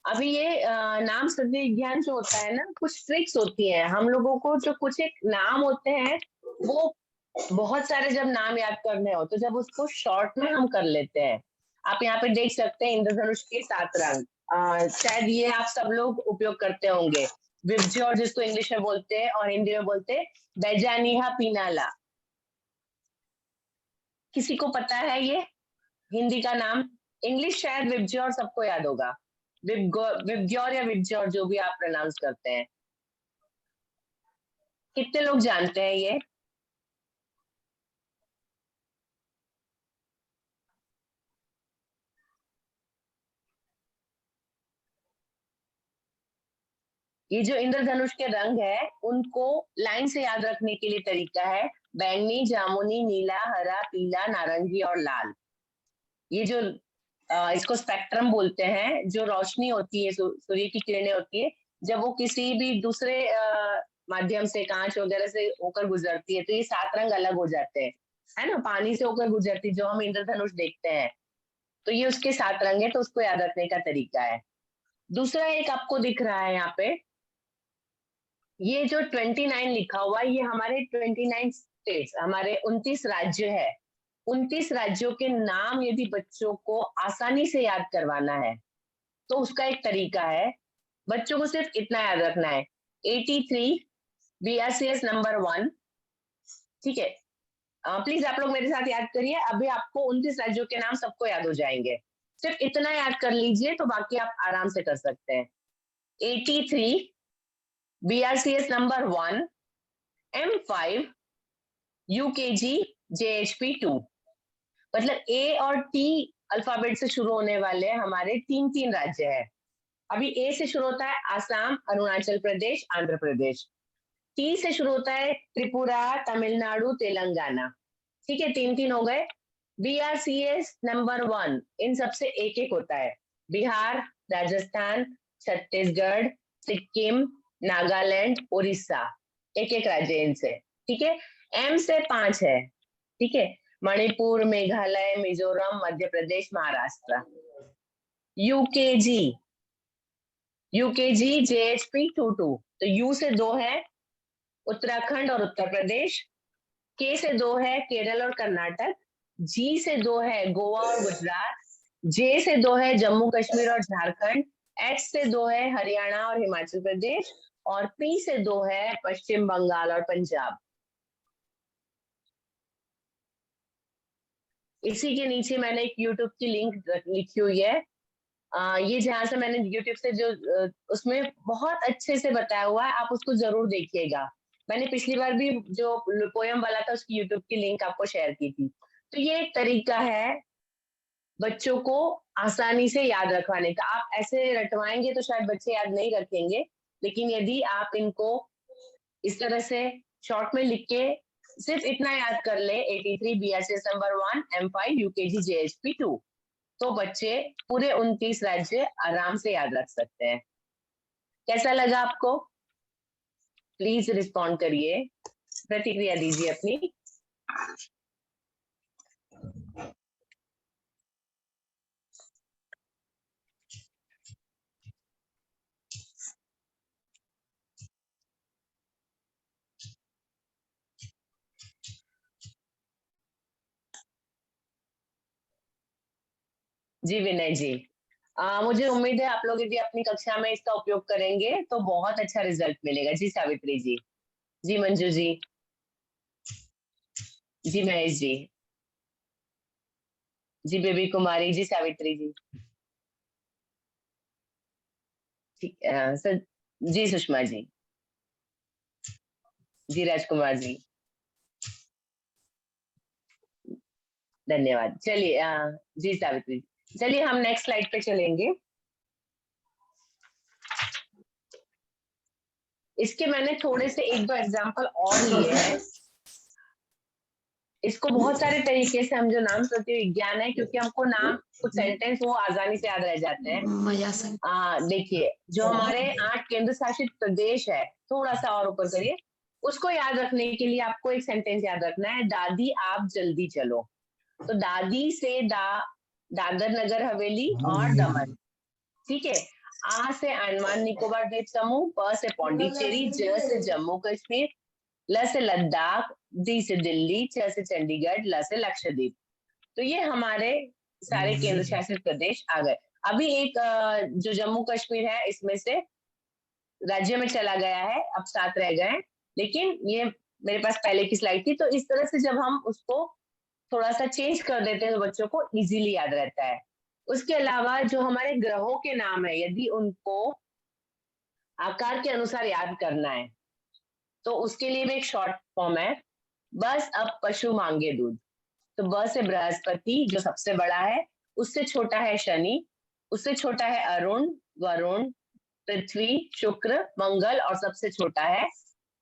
अभी ये नाम स्मृति विज्ञान जो होता है ना, कुछ ट्रिक्स होती हैं हम लोगों को, जो कुछ एक नाम होते हैं, वो बहुत सारे जब नाम याद करने हो तो जब उसको शॉर्ट में हम कर लेते हैं। आप यहाँ पे देख सकते हैं इंद्रधनुष के 7 रंग, शायद ये आप सब लोग उपयोग करते होंगे। विबज्योर जिसको इंग्लिश में बोलते हैं और हिंदी में बोलते हैं बैजानिहा पिनाला। किसी को पता है ये हिंदी का नाम? इंग्लिश शायद विबज्योर सबको याद होगा, विबग्योर या विबज्योर, जो भी आप प्रोनाउंस करते हैं। कितने लोग जानते हैं ये? ये जो इंद्रधनुष के रंग है उनको लाइन से याद रखने के लिए तरीका है बैंगनी, जामुनी, नीला, हरा, पीला, नारंगी और लाल। ये जो इसको स्पेक्ट्रम बोलते हैं, जो रोशनी होती है, सूर्य की किरणें होती है, जब वो किसी भी दूसरे माध्यम से, कांच वगैरह से होकर गुजरती है तो ये 7 रंग अलग हो जाते हैं, है ना। पानी से होकर गुजरती जो हम इंद्रधनुष देखते हैं, तो ये उसके 7 रंग है, तो उसको याद रखने का तरीका है। दूसरा एक आपको दिख रहा है यहाँ पे, ये जो 29 लिखा हुआ है, ये हमारे 29 स्टेट्स, हमारे 29 राज्य है। 29 राज्यों के नाम यदि बच्चों को आसानी से याद करवाना है तो उसका एक तरीका है, बच्चों को सिर्फ इतना याद रखना है, 83 BRCS नंबर 1। ठीक है, प्लीज आप लोग मेरे साथ याद करिए। अभी आपको 29 राज्यों के नाम सबको याद हो जाएंगे, सिर्फ इतना याद कर लीजिए तो बाकी आप आराम से कर सकते हैं। 83 BRCS number 1, M5, UKG, JHP 2। मतलब A और T अल्फाबेट से शुरू होने वाले हमारे 3 राज्य है। अभी A से शुरू होता है आसाम, अरुणाचल प्रदेश, आंध्र प्रदेश। T से शुरू होता है त्रिपुरा, तमिलनाडु, तेलंगाना। ठीक है, 3 हो गए। BRCS नंबर 1, इन सबसे एक होता है, बिहार, राजस्थान, छत्तीसगढ़, सिक्किम, नागालैंड, उड़ीसा, एक राज्य इनसे। ठीक है, M से 5 है। ठीक है, मणिपुर, मेघालय, मिजोरम, मध्य प्रदेश, महाराष्ट्र। UKG JHP 22, तो U से 2 है उत्तराखंड और उत्तर प्रदेश, K से 2 है केरल और कर्नाटक, G से 2 है गोवा और गुजरात, J से 2 है जम्मू कश्मीर और झारखंड, H से 2 है हरियाणा और हिमाचल प्रदेश, और P से 2 है पश्चिम बंगाल और पंजाब। इसी के नीचे मैंने एक YouTube की लिंक लिखी हुई है। ये जहां से मैंने YouTube से जो उसमें बहुत अच्छे से बताया हुआ है, आप उसको जरूर देखिएगा। मैंने पिछली बार भी जो पोयम वाला था उसकी YouTube की लिंक आपको शेयर की थी। तो ये एक तरीका है बच्चों को आसानी से याद रखवाने का। आप ऐसे रटवाएंगे तो शायद बच्चे याद नहीं रखेंगे, लेकिन यदि आप इनको इस तरह से शॉर्ट में लिख के सिर्फ इतना याद कर ले 83 BRCS number 1 M5 UKG JHP 2, तो बच्चे पूरे 29 राज्य आराम से याद रख सकते हैं। कैसा लगा आपको? प्लीज रिस्पॉन्ड करिए, प्रतिक्रिया दीजिए अपनी। जी विनय जी, मुझे उम्मीद है आप लोग यदि अपनी कक्षा में इसका उपयोग करेंगे तो बहुत अच्छा रिजल्ट मिलेगा। जी सावित्री जी, जी मंजू जी, जी महेश जी, जी बेबी कुमारी, जी सावित्री जी, ठीक सर, जी सुषमा जी, जी राजकुमार जी, धन्यवाद। चलिए जी सावित्री जी, चलिए हम नेक्स्ट स्लाइड पे चलेंगे। इसके मैंने थोड़े से एक दो एग्जांपल और लिए हैं। इसको बहुत सारे तरीके से हम जो नाम प्रति विज्ञान है, क्योंकि हमको नाम कुछ सेंटेंस वो आसानी से याद रह जाते हैं। देखिए जो हमारे 8 केंद्र शासित प्रदेश है, थोड़ा सा और ऊपर करिए, उसको याद रखने के लिए आपको एक सेंटेंस याद रखना है, दादी आप जल्दी चलो। तो दादी से दादर नगर हवेली और दमन, ठीक है। आ से अंडमान निकोबार द्वीप समूह, प से पौंडीचेरी, ज से जम्मू कश्मीर, ल से लद्दाख, डी से दिल्ली, च से चंडीगढ़, ल से लक्षद्वीप। तो ये हमारे सारे केंद्र शासित प्रदेश आ गए। अभी एक जो जम्मू कश्मीर है इसमें से राज्य में चला गया है, अब 7 रह गए, लेकिन ये मेरे पास पहले की स्लाइड थी। तो इस तरह से जब हम उसको थोड़ा सा चेंज कर देते हैं तो बच्चों को इजीली याद रहता है। उसके अलावा जो हमारे ग्रहों के नाम है, यदि उनको आकार के अनुसार याद करना है तो उसके लिए भी एक शॉर्ट फॉर्म है, बस अब पशु मांगे दूध। तो ब से बृहस्पति जो सबसे बड़ा है, उससे छोटा है शनि, उससे छोटा है अरुण, वरुण, पृथ्वी, शुक्र, मंगल और सबसे छोटा है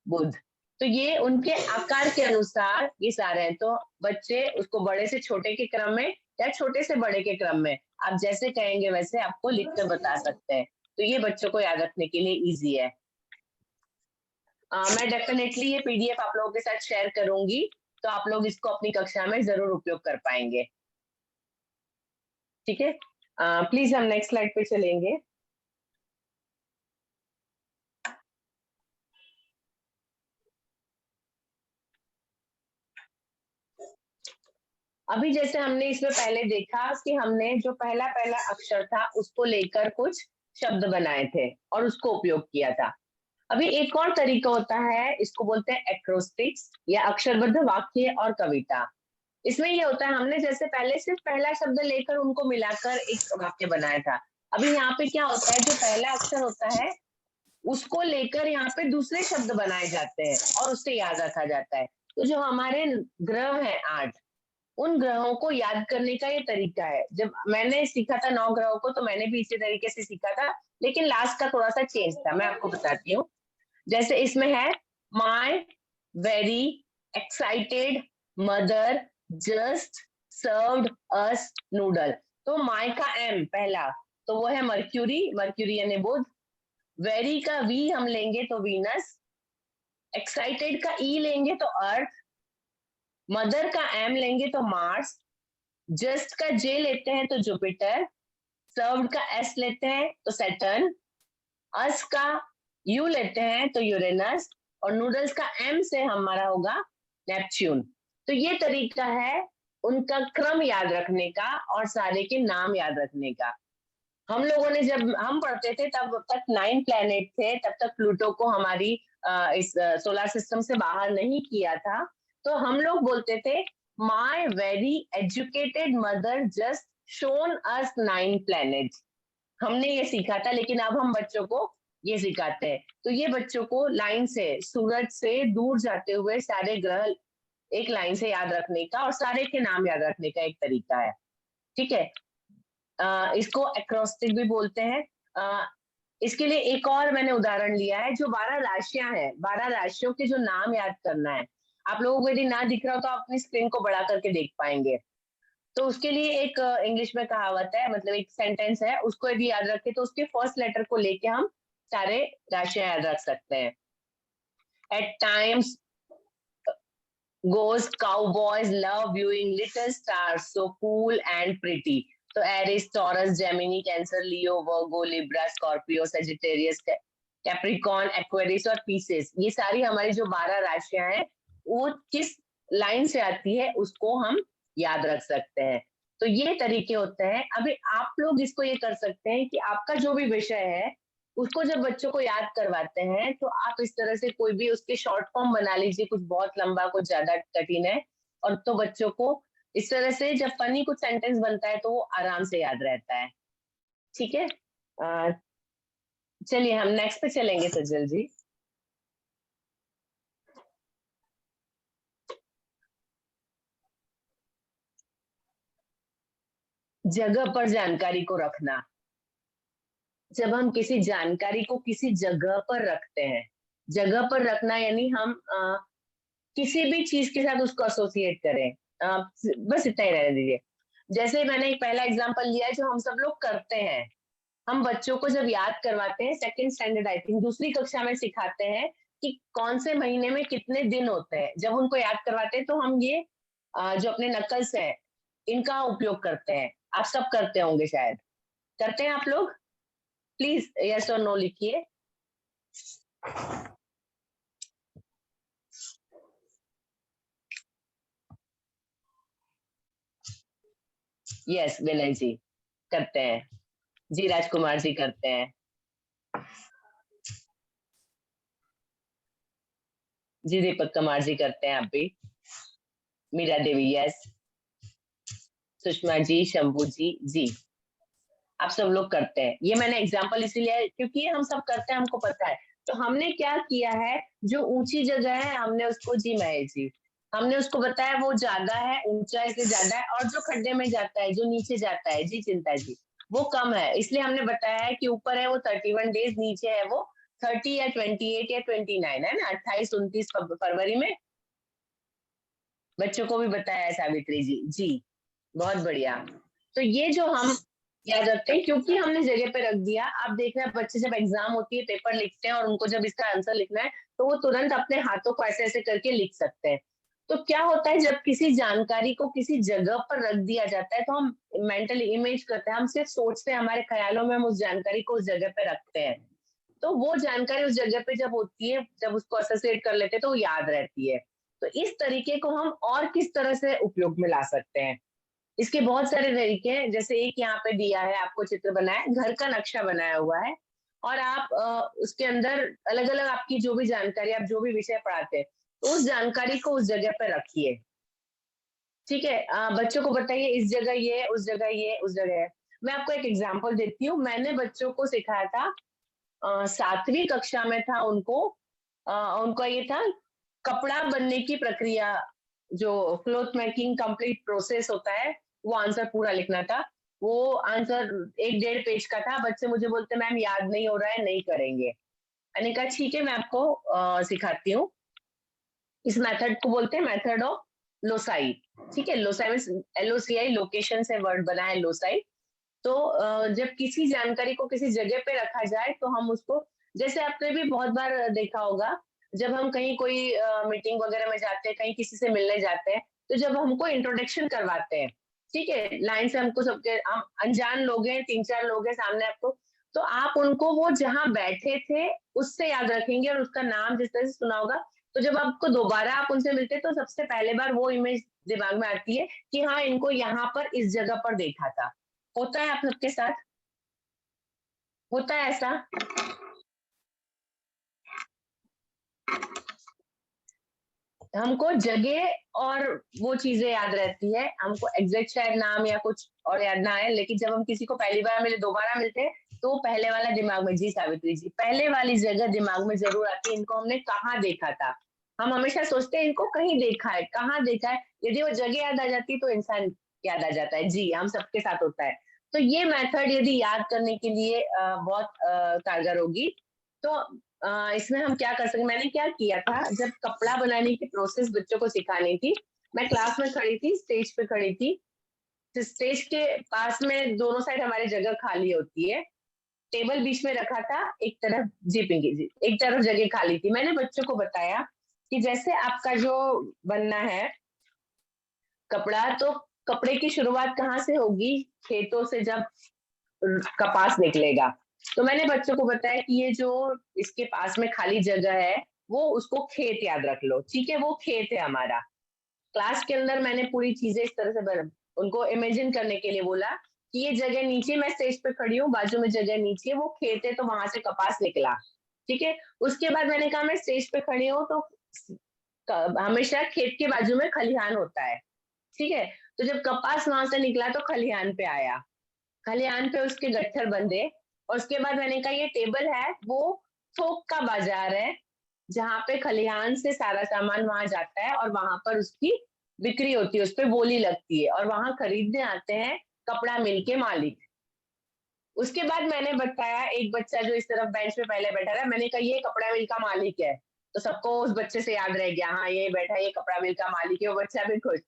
बुध। तो ये उनके आकार के अनुसार ये सारे हैं। तो बच्चे उसको बड़े से छोटे के क्रम में या छोटे से बड़े के क्रम में आप जैसे कहेंगे वैसे आपको लिख कर बता सकते हैं। तो ये बच्चों को याद रखने के लिए इजी है। मैं डेफिनेटली ये पीडीएफ आप लोगों के साथ शेयर करूंगी, तो आप लोग इसको अपनी कक्षा में जरूर उपयोग कर पाएंगे। ठीक है, प्लीज हम नेक्स्ट स्लाइड पे चलेंगे। अभी जैसे हमने इसमें पहले देखा कि हमने जो पहला अक्षर था उसको लेकर कुछ शब्द बनाए थे और उसको उपयोग किया था। अभी एक और तरीका होता है, इसको बोलते हैं एक्रोस्टिक्स या अक्षरबद्ध वाक्य और कविता। इसमें ये होता है, हमने जैसे पहले सिर्फ पहला शब्द लेकर उनको मिलाकर एक वाक्य बनाया था। अभी यहाँ पे क्या होता है, जो पहला अक्षर होता है उसको लेकर यहाँ पे दूसरे शब्द बनाए जाते हैं और उससे याद रखा जाता है। तो जो हमारे ग्रह हैं 8, उन ग्रहों को याद करने का ये तरीका है। जब मैंने सीखा था 9 ग्रहों को तो मैंने भी इसी तरीके से सीखा था, लेकिन लास्ट का थोड़ा सा चेंज था, मैं आपको बताती हूँ। जैसे इसमें है my, very, excited, mother, just, served, us, noodle. तो माई का एम पहला तो वो है मर्क्यूरी यानी बुध। वेरी का वी हम लेंगे तो वीनस, एक्साइटेड का ई लेंगे तो अर्थ, मदर का एम लेंगे तो मार्स, जस्ट का जे लेते हैं तो जुपिटर, सर्व्ड का एस लेते हैं तो सैटर्न, अस का यू लेते हैं तो यूरेनस और नूडल्स का एम से हमारा होगा नेपच्यून। तो ये तरीका है उनका क्रम याद रखने का और सारे के नाम याद रखने का। हम लोगों ने जब हम पढ़ते थे तब तक 9 प्लैनेट थे, तब तक प्लूटो को हमारी इस सोलर सिस्टम से बाहर नहीं किया था। तो हम लोग बोलते थे my very educated mother just shown us 9 planets. हमने ये सीखा था, लेकिन अब हम बच्चों को ये सिखाते हैं। तो ये बच्चों को लाइन से, सूरज से दूर जाते हुए सारे ग्रह एक लाइन से याद रखने का और सारे के नाम याद रखने का एक तरीका है। ठीक है, इसको एक्रोस्टिक भी बोलते हैं। इसके लिए एक और मैंने उदाहरण लिया है, जो 12 राशियां हैं, 12 राशियों के जो नाम याद करना है। आप लोगों को यदि ना दिख रहा हो तो आप अपनी स्क्रीन को बढ़ा करके देख पाएंगे। तो उसके लिए एक इंग्लिश में कहावत है, मतलब एक सेंटेंस है, उसको यदि याद रखें तो उसके फर्स्ट लेटर को लेके हम सारे राशियां याद रख सकते हैं। At times goes cowboys love viewing little stars so cool and pretty. तो Aries, Taurus, Gemini, Cancer, Leo, Virgo, Libra, Scorpio, Sagittarius, Capricorn, Aquarius और पीसेस, ये सारी हमारी जो 12 राशियां हैं वो किस लाइन से आती है उसको हम याद रख सकते हैं। तो ये तरीके होते हैं। अभी आप लोग इसको ये कर सकते हैं कि आपका जो भी विषय है उसको जब बच्चों को याद करवाते हैं तो आप इस तरह से कोई भी उसके शॉर्ट फॉर्म बना लीजिए, कुछ बहुत लंबा कुछ ज्यादा कठिन है, और तो बच्चों को इस तरह से जब फनी कुछ सेंटेंस बनता है तो वो आराम से याद रहता है। ठीक है, चलिए हम नेक्स्ट पे चलेंगे सज्जल जी। जगह पर जानकारी को रखना। जब हम किसी जानकारी को किसी जगह पर रखते हैं, जगह पर रखना यानी हम किसी भी चीज के साथ उसको एसोसिएट करें, बस इतना ही रहने दीजिए। जैसे मैंने एक पहला एग्जांपल लिया है जो हम सब लोग करते हैं। हम बच्चों को जब याद करवाते हैं, सेकंड स्टैंडर्ड आई थिंक दूसरी कक्षा में सिखाते हैं कि कौन से महीने में कितने दिन होते हैं। जब उनको याद करवाते हैं तो हम ये जो अपने नकल्स है इनका उपयोग करते हैं। आप सब करते होंगे, शायद करते हैं आप लोग। प्लीज यस और नो लिखिए। यस विनय जी करते हैं, जी राजकुमार जी करते हैं, जी दीपक कुमार जी करते हैं, आप भी, मीरा देवी यस, सुषमा जी, शंभू जी, जी आप सब लोग करते हैं। ये मैंने एग्जांपल इसीलिए क्योंकि हम सब करते हैं, हमको पता है। तो हमने क्या किया है, जो ऊंची जगह है हमने उसको, जी महेश जी, हमने उसको बताया वो ज्यादा है, ऊंचाई से ज्यादा है, और जो खड्डे में जाता है, जो नीचे जाता है, जी चिंता जी, वो कम है। इसलिए हमने बताया है कि ऊपर है वो 31 डेज, नीचे है वो 30 या 28 या 29 है ना, 28-29 फरवरी में। बच्चों को भी बताया है सावित्री जी, जी बहुत बढ़िया। तो ये जो हम याद रखते हैं क्योंकि हमने जगह पे रख दिया। आप देख रहे हैं बच्चे जब एग्जाम होती है, पेपर लिखते हैं और उनको जब इसका आंसर लिखना है तो वो तुरंत अपने हाथों को ऐसे ऐसे करके लिख सकते हैं। तो क्या होता है, जब किसी जानकारी को किसी जगह पर रख दिया जाता है तो हम मेंटली इमेज करते हैं, हम सिर्फ सोचते हैं, हमारे ख्यालों में हम उस जानकारी को उस जगह पे रखते हैं। तो वो जानकारी उस जगह पे जब होती है, जब उसको एसोसिएट कर लेते हैं तो वो याद रहती है। तो इस तरीके को हम और किस तरह से उपयोग में ला सकते हैं, इसके बहुत सारे तरीके हैं। जैसे एक यहाँ पे दिया है, आपको चित्र बनाया, घर का नक्शा बनाया हुआ है, और आप उसके अंदर अलग अलग आपकी जो भी जानकारी, आप जो भी विषय पढ़ाते हैं तो उस जानकारी को उस जगह पे रखिए। ठीक है, बच्चों को बताइए इस जगह ये, उस जगह ये, उस जगह है। मैं आपको एक एग्जाम्पल देती हूँ। मैंने बच्चों को सिखाया था, 7वीं कक्षा में था उनका ये था कपड़ा बनने की प्रक्रिया, जो क्लॉथ मेकिंग कंप्लीट प्रोसेस होता है, वो आंसर पूरा लिखना था। वो आंसर 1-1.5 पेज का था। बच्चे मुझे बोलते मैम याद नहीं हो रहा है, नहीं करेंगे। मैंने कहा ठीक है, मैं आपको सिखाती हूँ। इस मेथड को बोलते हैं मेथड ऑफ लोसाई। ठीक है, लोसाई में LOCI, लोकेशन से वर्ड बना है लोसाई। तो जब किसी जानकारी को किसी जगह पे रखा जाए तो हम उसको, जैसे आपने भी बहुत बार देखा होगा, जब हम कहीं कोई मीटिंग वगैरह में जाते हैं, कहीं किसी से मिलने जाते हैं, तो जब हमको इंट्रोडक्शन करवाते हैं, ठीक है, लाइन से हमको सबके, हम अनजान लोग हैं, 3-4 लोग हैं सामने आपको, तो आप उनको वो जहाँ बैठे थे उससे याद रखेंगे और उसका नाम जिस तरह से सुना होगा। तो जब आपको दोबारा आप उनसे मिलते हैं तो सबसे पहले बार वो इमेज दिमाग में आती है कि हाँ इनको यहाँ पर इस जगह पर देखा था। होता है आप सबके साथ? होता है ऐसा? हमको जगह और वो चीजें याद रहती है, हमको एग्जैक्ट शायद नाम या कुछ और याद ना आए, लेकिन जब हम किसी को पहली बार मिले, दोबारा मिलते हैं, तो पहले वाला दिमाग में, जी सावित्री जी, पहले वाली जगह दिमाग में जरूर आती है, इनको हमने कहाँ देखा था। हम हमेशा सोचते हैं इनको कहीं देखा है, कहाँ देखा है। यदि वो जगह याद आ जाती तो इंसान याद आ जाता है। जी, हम सबके साथ होता है। तो ये मेथड यदि याद करने के लिए बहुत कारगर होगी। तो इसमें हम क्या कर सकते, मैंने क्या किया था, जब कपड़ा बनाने की प्रोसेस बच्चों को सिखानी थी, मैं क्लास में खड़ी थी, स्टेज पे खड़ी थी, तो स्टेज के पास में दोनों साइड हमारी जगह खाली होती है, टेबल बीच में रखा था, एक तरफ, जी पिंकी जी, एक तरफ जगह खाली थी। मैंने बच्चों को बताया कि जैसे आपका जो बनना है कपड़ा, तो कपड़े की शुरुआत कहाँ से होगी? खेतों से जब कपास निकलेगा। तो मैंने बच्चों को बताया कि ये जो इसके पास में खाली जगह है, वो उसको खेत याद रख लो, ठीक है, वो खेत है हमारा। क्लास के अंदर मैंने पूरी चीजें इस तरह से उनको इमेजिन करने के लिए बोला कि ये जगह नीचे, मैं स्टेज पे खड़ी हूँ, बाजू में जगह नीचे, वो खेत है, तो वहां से कपास निकला, ठीक है। उसके बाद मैंने कहा मैं स्टेज पे खड़ी हूँ, तो हमेशा खेत के बाजू में खलिहान होता है, ठीक है। तो जब कपास वहां से निकला तो खलिहान पे आया, खलिहान पे उसके गट्ठर बंधे, और उसके बाद मैंने कहा ये टेबल है, वो थोक का बाजार है, जहाँ पे खलिहान से सारा सामान वहां जाता है और वहां पर उसकी बिक्री होती है, उस पर बोली लगती है, और वहां खरीदने आते हैं कपड़ा मिल के मालिक। उसके बाद मैंने बताया, एक बच्चा जो इस तरफ बेंच पे पहले बैठा था, मैंने कहा ये कपड़ा मिल का मालिक है, तो सबको उस बच्चे से याद रह गया, हाँ ये बैठा, ये कपड़ा मिल का मालिक है, वो बच्चा भी खुश।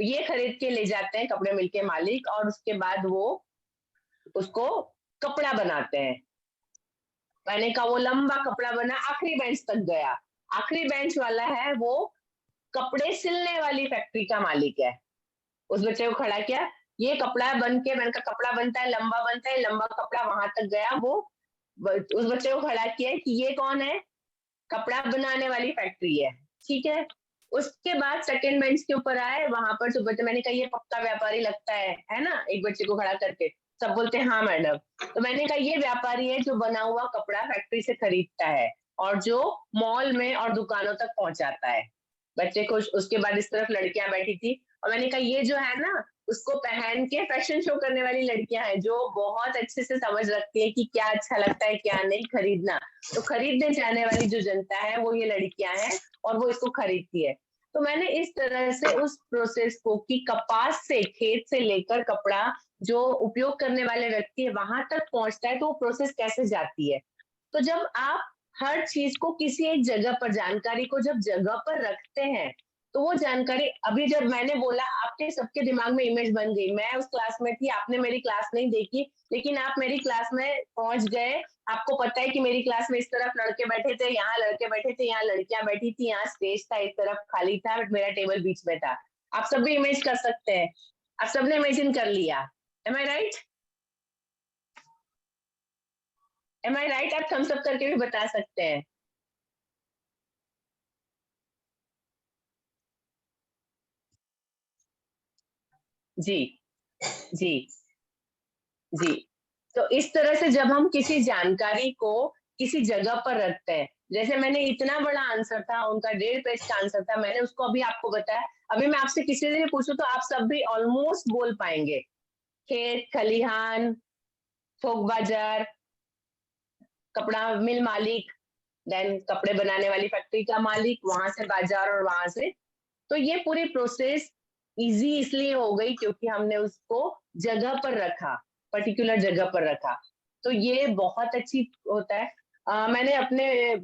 ये खरीद के ले जाते हैं कपड़े मिल के मालिक, और उसके बाद वो उसको कपड़ा बनाते हैं। मैंने कहा वो लंबा कपड़ा बना, आखिरी बेंच तक गया, आखिरी बेंच वाला है वो कपड़े सिलने वाली फैक्ट्री का मालिक है। उस बच्चे को खड़ा किया, ये कपड़ा बन के, मैंने कहा कपड़ा बनता है, लंबा बनता है, लंबा कपड़ा वहां तक गया, वो उस बच्चे को खड़ा किया कि ये कौन है? कपड़ा बनाने वाली फैक्ट्री है, ठीक है। उसके बाद सेकंड बेंच के ऊपर आए, वहां पर जो बच्चे, मैंने कहा ये पक्का व्यापारी लगता है ना, एक बच्चे को खड़ा करके, सब बोलते हैं हाँ मैडम। तो मैंने कहा ये व्यापारी है जो बना हुआ कपड़ा फैक्ट्री से खरीदता है और जो मॉल में और दुकानों तक पहुंचाता है। बच्चे को, उसके बाद इस तरफ लड़कियां बैठी थी, और मैंने कहा ये जो है ना, उसको पहन के फैशन शो करने वाली लड़कियां हैं, जो बहुत अच्छे से समझ रखती है कि क्या अच्छा लगता है क्या नहीं खरीदना। तो खरीदने जाने वाली जो जनता है वो ये लड़कियां हैं, और वो इसको खरीदती है। तो मैंने इस तरह से उस प्रोसेस को, कि कपास से, खेत से लेकर कपड़ा जो उपयोग करने वाले व्यक्ति है वहां तक पहुंचता है, तो वो प्रोसेस कैसे जाती है। तो जब आप हर चीज को, किसी एक जगह पर, जानकारी को जब जगह पर रखते हैं, तो वो जानकारी, अभी जब मैंने बोला आपके सबके दिमाग में इमेज बन गई, मैं उस क्लास में थी, आपने मेरी क्लास नहीं देखी, लेकिन आप मेरी क्लास में पहुंच गए, आपको पता है कि मेरी क्लास में इस तरफ लड़के बैठे थे, यहाँ लड़के बैठे थे, यहाँ लड़कियां बैठी थी, यहाँ स्टेज था, इस तरफ खाली था, बट मेरा टेबल बीच में था। आप सब भी इमेज कर सकते हैं, आप सबने इमेजिन कर लिया। एम आई राइट? एम आई राइट? आप थम्स अप करके भी बता सकते हैं। जी जी जी। तो इस तरह से जब हम किसी जानकारी को किसी जगह पर रखते हैं, जैसे मैंने इतना बड़ा आंसर था, उनका 1.5 पेज का आंसर था, मैंने उसको अभी आपको बताया, अभी मैं आपसे किसी से भी पूछूं तो आप सब भी ऑलमोस्ट बोल पाएंगे। खेत, खलिहान, थोक बाजार, कपड़ा मिल मालिक, देन कपड़े बनाने वाली फैक्ट्री का मालिक, वहां से बाजार, और वहां से। तो ये पूरी प्रोसेस इजी इसलिए हो गई क्योंकि हमने उसको जगह पर रखा, पर्टिकुलर जगह पर रखा। तो ये बहुत अच्छी होता है। मैंने अपने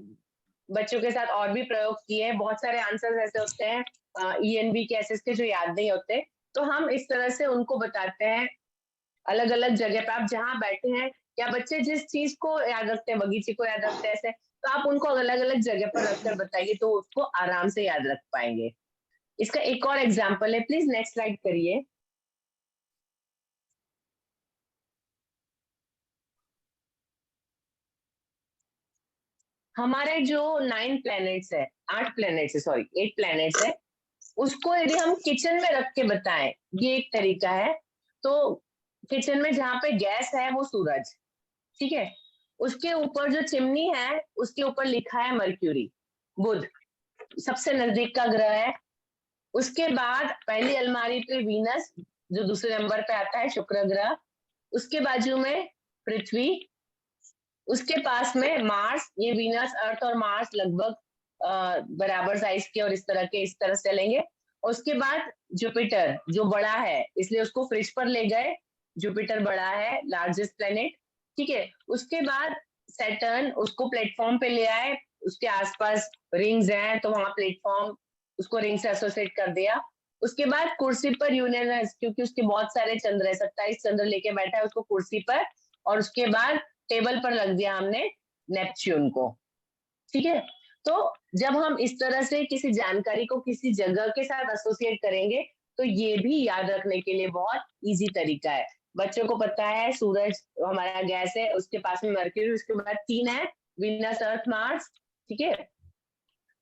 बच्चों के साथ और भी प्रयोग किए हैं, बहुत सारे आंसर्स ऐसे होते हैं ENV के, एसएस के, जो याद नहीं होते, तो हम इस तरह से उनको बताते हैं। अलग अलग जगह पे आप जहाँ बैठे हैं, या बच्चे जिस चीज को याद रखते हैं, बगीचे को याद रखते हैं ऐसे, तो आप उनको अलग अलग जगह पर रखकर बताइए, तो उसको आराम से याद रख पाएंगे। इसका एक और एग्जाम्पल है, प्लीज नेक्स्ट स्लाइड करिए। हमारे जो 9 प्लैनेट्स है, 8 प्लैनेट्स है, सॉरी 8 प्लैनेट्स है, उसको यदि हम किचन में रख के बताएं, ये एक तरीका है। तो किचन में जहाँ पे गैस है वो सूरज, ठीक है, उसके ऊपर जो चिमनी है उसके ऊपर लिखा है मर्क्यूरी, बुध सबसे नजदीक का ग्रह है। उसके बाद पहली अलमारी पे वीनस जो दूसरे नंबर पे आता है, शुक्र ग्रह, उसके बाजू में पृथ्वी, उसके पास में मार्स। ये वीनस, अर्थ और मार्स लगभग बराबर साइज के और इस तरह से चलेंगे। उसके बाद जुपिटर जो बड़ा है, इसलिए उसको फ्रिज पर ले गए, जुपिटर बड़ा है, लार्जेस्ट प्लेनेट, ठीक है। उसके बाद सैटर्न, उसको प्लेटफॉर्म पे ले आए, उसके आसपास रिंग्स हैं तो वहां प्लेटफॉर्म, उसको रिंग से एसोसिएट कर दिया। उसके बाद कुर्सी पर यूरेनस, क्योंकि उसके बहुत सारे चंद्र है, 27 चंद्र लेके बैठा है उसको कुर्सी पर, और उसके बाद टेबल पर रख दिया हमने नेपच्यून को, ठीक है। तो जब हम इस तरह से किसी जानकारी को किसी जगह के साथ एसोसिएट करेंगे तो ये भी याद रखने के लिए बहुत इजी तरीका है। बच्चों को पता है सूरज हमारा गैस है, उसके पास में मर्क्यूरी, उसके बाद 3 है वीनस, अर्थ, मार्स, ठीक है,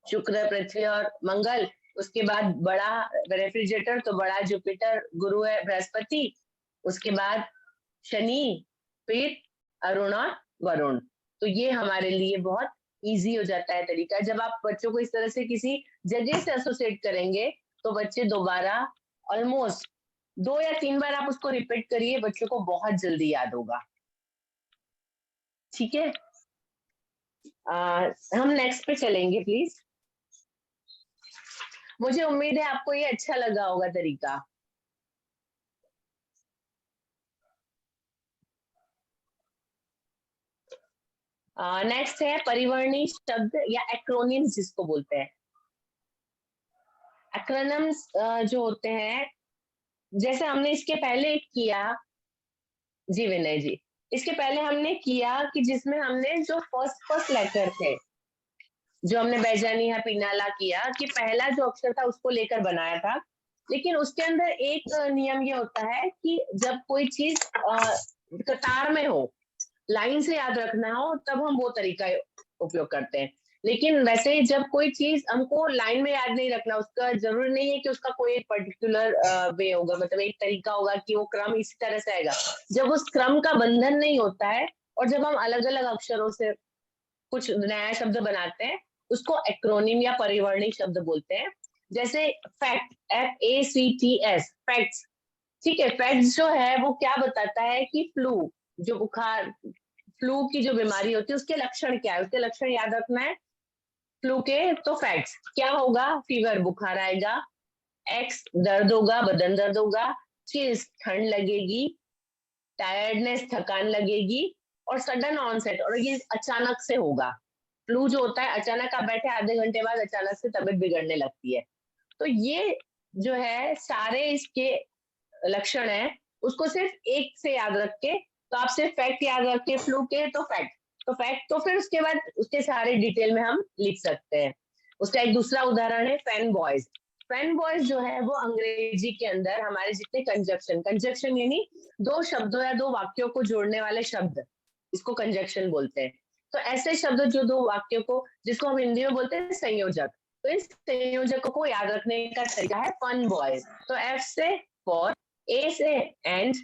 शुक्र, पृथ्वी और मंगल। उसके बाद बड़ा रेफ्रिजरेटर तो बड़ा जुपिटर, गुरु है, बृहस्पति, उसके बाद शनि, फिर अरुण और वरुण। तो ये हमारे लिए बहुत इजी हो जाता है तरीका। जब आप बच्चों को इस तरह से किसी जगह से एसोसिएट करेंगे तो बच्चे दोबारा ऑलमोस्ट 2 या 3 बार आप उसको रिपीट करिए, बच्चों को बहुत जल्दी याद होगा, ठीक है। हम नेक्स्ट पे चलेंगे प्लीज। मुझे उम्मीद है आपको ये अच्छा लगा होगा तरीका। नेक्स्ट है परिवर्णी शब्द या एक्रोनिम्स जिसको बोलते हैं। एक्रोनिम्स जो होते हैं, जैसे हमने इसके पहले किया, जी विनय जी, इसके पहले हमने किया कि जिसमें हमने जो फर्स्ट लेटर थे, जो हमने बैजानी या पिनाला किया कि पहला जो अक्षर था उसको लेकर बनाया था। लेकिन उसके अंदर एक नियम ये होता है कि जब कोई चीज कतार में हो, लाइन से याद रखना हो, तब हम वो तरीका उपयोग करते हैं। लेकिन वैसे जब कोई चीज हमको लाइन में याद नहीं रखना, उसका जरूरी नहीं है कि उसका कोई एक पर्टिकुलर वे होगा, मतलब एक तरीका होगा कि वो क्रम इसी तरह से आएगा। जब उस क्रम का बंधन नहीं होता है और जब हम अलग अलग अक्षरों से कुछ नया शब्द बनाते हैं, उसको एक्रोनिम या परिवर्णी शब्द बोलते हैं। जैसे फैक्ट, FACTS, फैक्ट्स, ठीक है। फैक्ट्स जो है वो क्या बताता है कि फ्लू, जो बुखार, फ्लू की जो बीमारी होती है उसके लक्षण क्या है, उसके लक्षण याद रखना है फ्लू के। तो फैक्ट्स क्या होगा, फीवर, बुखार आएगा, एक्स, दर्द होगा, बदन दर्द होगा, चिल्स, ठंड लगेगी, टायर्डनेस, थकान लगेगी, और सडन ऑनसेट, और ये अचानक से होगा। फ्लू जो होता है अचानक, आप बैठे आधे घंटे बाद अचानक से तबीयत बिगड़ने लगती है। तो ये जो है सारे इसके लक्षण है, उसको सिर्फ एक से याद रख के, तो आप सिर्फ फैक्ट याद रख के फ्लू के, तो फैक्ट, तो फिर उसके बाद उसके सारे डिटेल में हम लिख सकते हैं। उसका एक दूसरा उदाहरण है फैन बॉयज। फैन बॉयज जो है वो अंग्रेजी के अंदर हमारे जितने कंजक्शन यानी 2 शब्दों या 2 वाक्यों को जोड़ने वाले शब्द, इसको कंजक्शन बोलते हैं। तो ऐसे शब्द जो 2 वाक्यों को, जिसको हम हिंदी में बोलते हैं संयोजक, तो इन संयोजकों को याद रखने का तरीका है फन बॉयज। तो F से फॉर, A से एंड,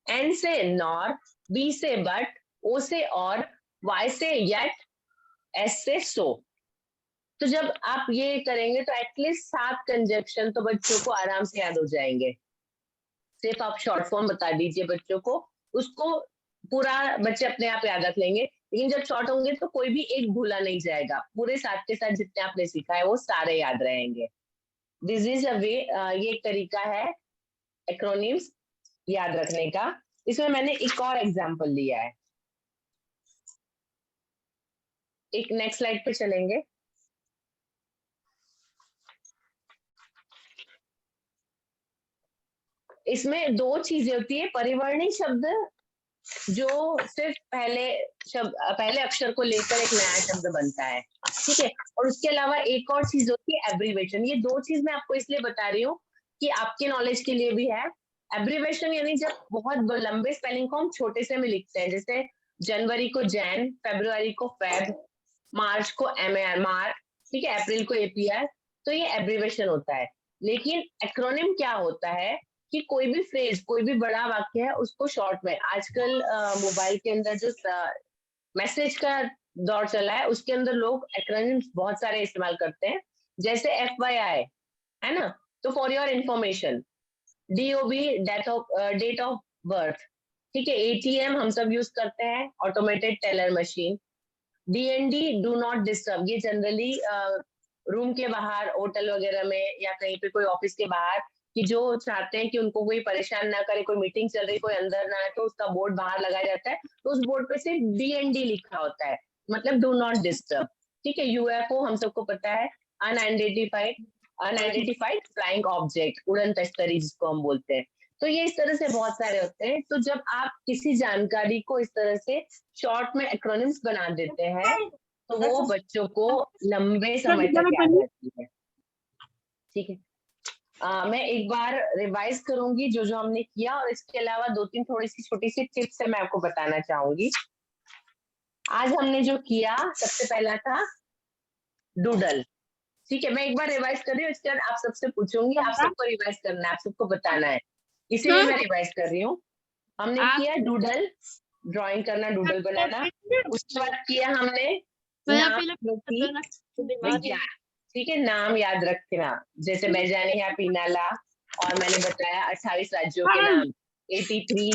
N से नॉर, B से बट, O से और, Y से येट, S से सो। तो जब आप ये करेंगे तो एटलीस्ट 7 कंजक्शन तो बच्चों को आराम से याद हो जाएंगे। सिर्फ आप शॉर्ट फॉर्म बता दीजिए बच्चों को, उसको पूरा बच्चे अपने आप याद रख लेंगे। लेकिन जब शॉर्ट होंगे तो कोई भी एक भूला नहीं जाएगा, पूरे 7 के साथ जितने आपने सीखा है वो सारे याद रहेंगे। दिस इज अ वे, ये एक तरीका है एक्रोनिम्स याद रखने का। इसमें मैंने एक और एग्जांपल लिया है, एक नेक्स्ट स्लाइड पे चलेंगे। इसमें 2 चीजें होती है, परिवर्णी शब्द जो सिर्फ पहले अक्षर को लेकर एक नया शब्द बनता है, ठीक है, और उसके अलावा एक और चीज होती है एब्रीवेशन। ये 2 चीज मैं आपको इसलिए बता रही हूँ कि आपके नॉलेज के लिए भी है। एब्रीवेशन यानी जब बहुत लंबे स्पेलिंग को हम छोटे से में लिखते हैं, जैसे जनवरी को जैन, फरवरी को फेब, मार्च को MAR, मार्च, ठीक है, अप्रैल को APR, तो ये एब्रीवेशन होता है। लेकिन एक्रोनिम क्या होता है कि कोई भी फ्रेज, कोई भी बड़ा वाक्य है, उसको शॉर्ट में, आजकल मोबाइल के अंदर जो मैसेज का दौर चला है, उसके अंदर लोग एक्रोनिम्स बहुत सारे इस्तेमाल करते हैं, जैसे FYI, है ना, तो for your information, DOB, date of birth, ठीक है, ATM हम सब यूज करते हैं, automated teller machine, DND, do not disturb, ये जनरली रूम के बाहर, होटल वगैरह में या कहीं पे कोई ऑफिस के बाहर, कि जो चाहते हैं कि उनको कोई परेशान ना करे, कोई मीटिंग चल रही, कोई अंदर ना आए, तो उसका बोर्ड बाहर लगाया जाता है, तो उस बोर्ड पे सिर्फ DND लिखा होता है, मतलब डू नॉट डिस्टर्ब, ठीक है। UFO हम सबको पता है, अनआइडेंटिफाइड फ्लाइंग ऑब्जेक्ट, उड़न तश्तरी जिसको हम बोलते हैं। तो ये इस तरह से बहुत सारे होते हैं। तो जब आप किसी जानकारी को इस तरह से शॉर्ट में एक्रोनिम्स बना देते हैं, तो वो बच्चों को लंबे समय तक याद रहती है, ठीक है। मैं एक बार रिवाइज करूंगी जो जो हमने किया, और इसके अलावा 2-3 थोड़ी सी छोटी सी टिप्स है मैं आपको बताना चाहूंगी। आज हमने जो किया, सबसे पहला था डूडल, ठीक है। मैं एक बार रिवाइज कर रही हूँ, इसके बाद आप सबसे पूछूंगी, आप सबको रिवाइज करना है, आप सबको बताना है, इसीलिए मैं रिवाइज कर रही हूँ। हमने किया डूडल, ड्राइंग करना, डूडल बनाना। उसके बाद किया हमने नाम विज्ञान, ठीक है, नाम याद रखना, जैसे मैं जाने यहाँ पीनाला, और मैंने बताया 28 राज्यों के नाम, 83,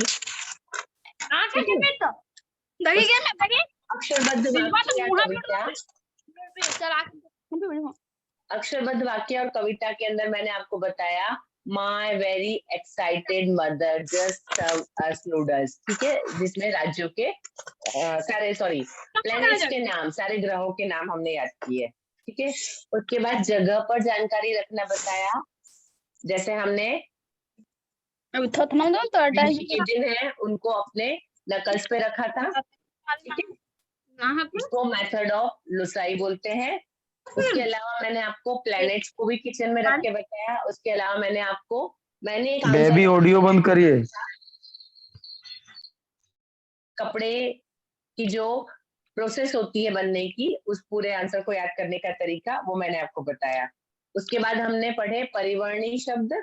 अक्षरबद्ध वाक्य या कविता, अक्षरबद्ध वाक्य और कविता के अंदर मैंने आपको बताया my very excited mother just serve us noodles, ठीक है, जिसमें राज्यों के प्लैनेट्स के नाम, सारे ग्रहों के नाम हमने याद किए, ठीक है। उसके बाद जगह पर जानकारी रखना बताया, जैसे हमने के दिन है उनको अपने नकल्स पे रखा था, ठीक है, इसको मेथड ऑफ लुसाई बोलते हैं। उसके अलावा मैंने आपको प्लैनेट्स को भी किचन में रख के बताया। उसके अलावा मैंने एक बेबी ऑडियो बंद करिए। कपड़े की जो प्रोसेस होती है बनने की, उस पूरे आंसर को याद करने का तरीका, वो मैंने आपको बताया। उसके बाद हमने पढ़े परिवर्णी शब्द।